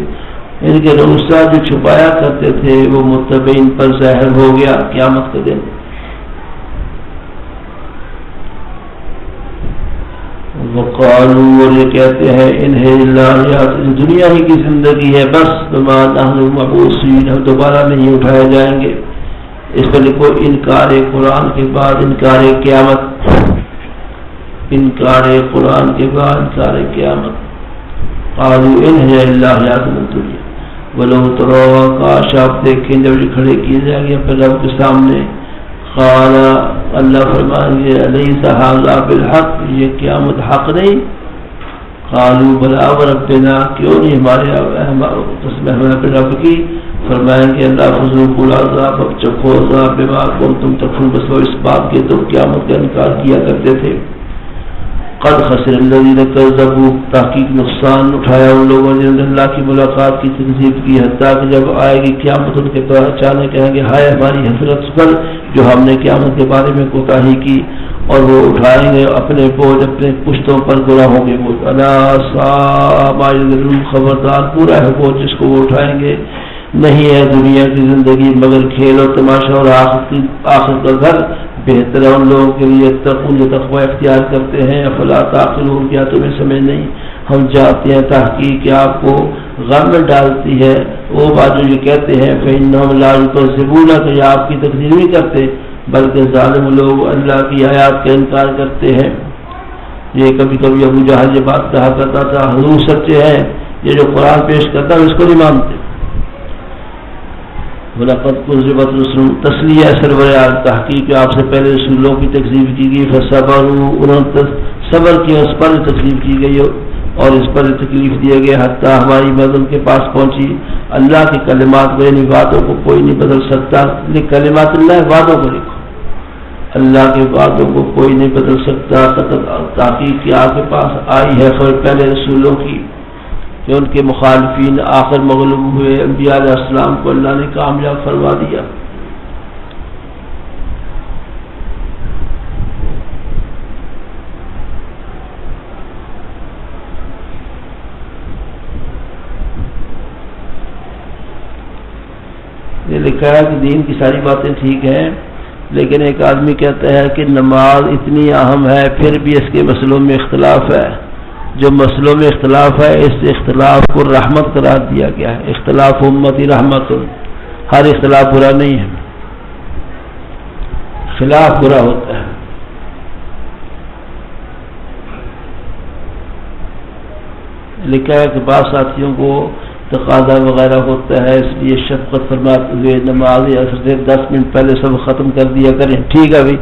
ان کے رؤوسا جو چھپایا کرتے تھے وہ متبعین پر ظاہر ہو گیا قیامت کے دن۔ وقالوا، اور یہ کہتے ہیں، انہیں اللہ، دنیا ہی کی زندگی ہے بس، بما نحن مبعوثین، ہم دوبارہ نہیں اٹھائے جائیں گے۔ اس پر لکھو انکار قرآن کے بعد انکار قیامت، انکار قرآن کے بعد انکار قیامت۔ قالوا ان هي الا حیات الدنیا ولو ترى، کاش آپ دیکھیں جب یہ کھڑے کیے جائیں گے اپنے رب کے سامنے، قال، اللہ فرمائیں گے الیس ھذا بالحق، یہ قیامت حق نہیں؟ قالوا بلا وربنا، کیوں نہیں ہمارے قسم ہمارے رب کی؟ فرمائیں گے اللہ فضوق العذاب، اب چکھو عذاب بما کنتم تکفرون، بس وہ اس بات کے تو قیامت کا انکار کیا کرتے تھے۔ قد خسر الذین کذبوا، تحقیق نقصان اٹھایا ان لوگوں نے اللہ کی ملاقات کی تکذیب کی، حتیٰ کہ جب آئے گی قیامت ان کے تو اچانک کہیں گے ہائے ہماری حسرت پر جو ہم نے قیامت کے بارے میں کوتاہی کی، اور وہ اٹھائیں گے اپنے بوجھ اپنے پشتوں پر گناہوں کے بوجھ۔ الا ساء ما یذرون، خبردار پورا ہے بوجھ جس کو وہ اٹھائیں گے۔ نہیں ہے دنیا کی زندگی مگر کھیل و تماشا، اور آخر کا گھر بہتر ہے ان لوگوں کے لیے تقوی جو تقوی اختیار کرتے ہیں۔ افلا تعقلون، کیا تمہیں سمجھ نہیں؟ ہم جاتے ہیں تحقیق کہ آپ کو غم میں ڈالتی ہے وہ بات جو یہ کہتے ہیں فإنہم لا یکذبون، کہ یہ آپ کی تکذیب نہیں کرتے بلکہ ظالم لوگ اللہ کی آیات کا انکار کرتے ہیں۔ یہ کبھی کبھی ابو جہل یہ بات کہا کرتا تھا حضور سچے ہیں، یہ جو قرآن پیش کرتا ہے اس کو نہیں مانتے۔ وَلَقَدْ كُذِّبَتْ رُسُلٌ، تسلیہ سرور عالم، تحقیق آپ سے پہلے رسولوں کی تکذیب کی گئی، فَصَبَرُوا، انہوں نے صبر کیا، اس پر تکلیف کی گئی اور اس پر تکلیف دیا گیا، حتیٰ ہماری مدد ان کے پاس پہنچی۔ اللہ کی کلمات کو، یعنی باتوں کو کوئی نہیں بدل سکتا، کلمات اللہ وعدوں کو لکھو، اللہ کے وعدوں کو کوئی نہیں بدل سکتا۔ تحقیق کی آپ کے پاس آئی ہے خبر پہلے رسولوں کی کہ ان کے مخالفین آخر مغلوب ہوئے، انبیاء علیہ السلام کو اللہ نے کامیاب فرما دیا۔ یہ لکھا ہے کہ دین کی ساری باتیں ٹھیک ہیں، لیکن ایک آدمی کہتا ہے کہ نماز اتنی اہم ہے پھر بھی اس کے مسئلوں میں اختلاف ہے، جو مسئلوں میں اختلاف ہے اس اختلاف کو رحمت قرار دیا گیا ہے. اختلاف امتی رحمت، ہر اختلاف برا نہیں ہے، خلاف برا ہوتا ہے. لکھا ہے کہ بعض ساتھیوں کو تقاضا وغیرہ ہوتا ہے، اس لیے شفقت فرماتے ہوئے نماز عصر سے 10 منٹ پہلے سب ختم کر دیا کریں. ٹھیک ہے بھائی،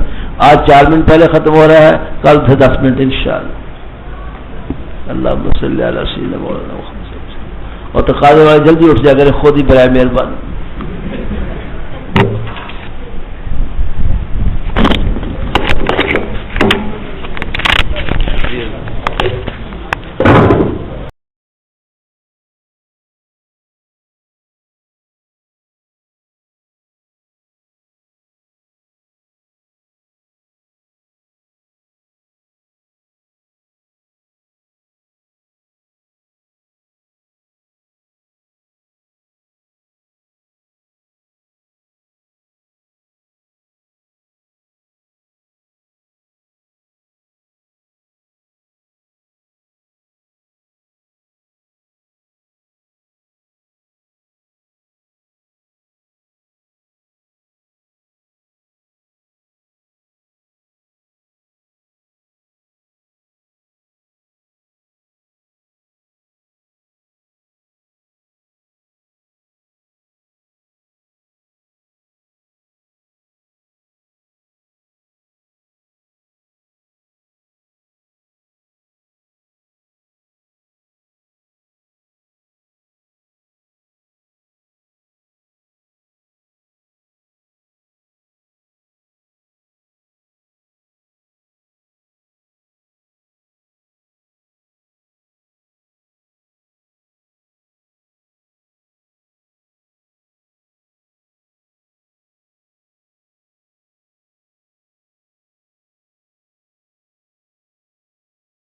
آج 4 منٹ پہلے ختم ہو رہا ہے، کل سے 10 منٹ انشاءاللہ. اللہم صلی علی سیدنا مولانا محمد. اور تقاضے والے جلدی اٹھ جا کریں، خود ہی برائے مہربانی.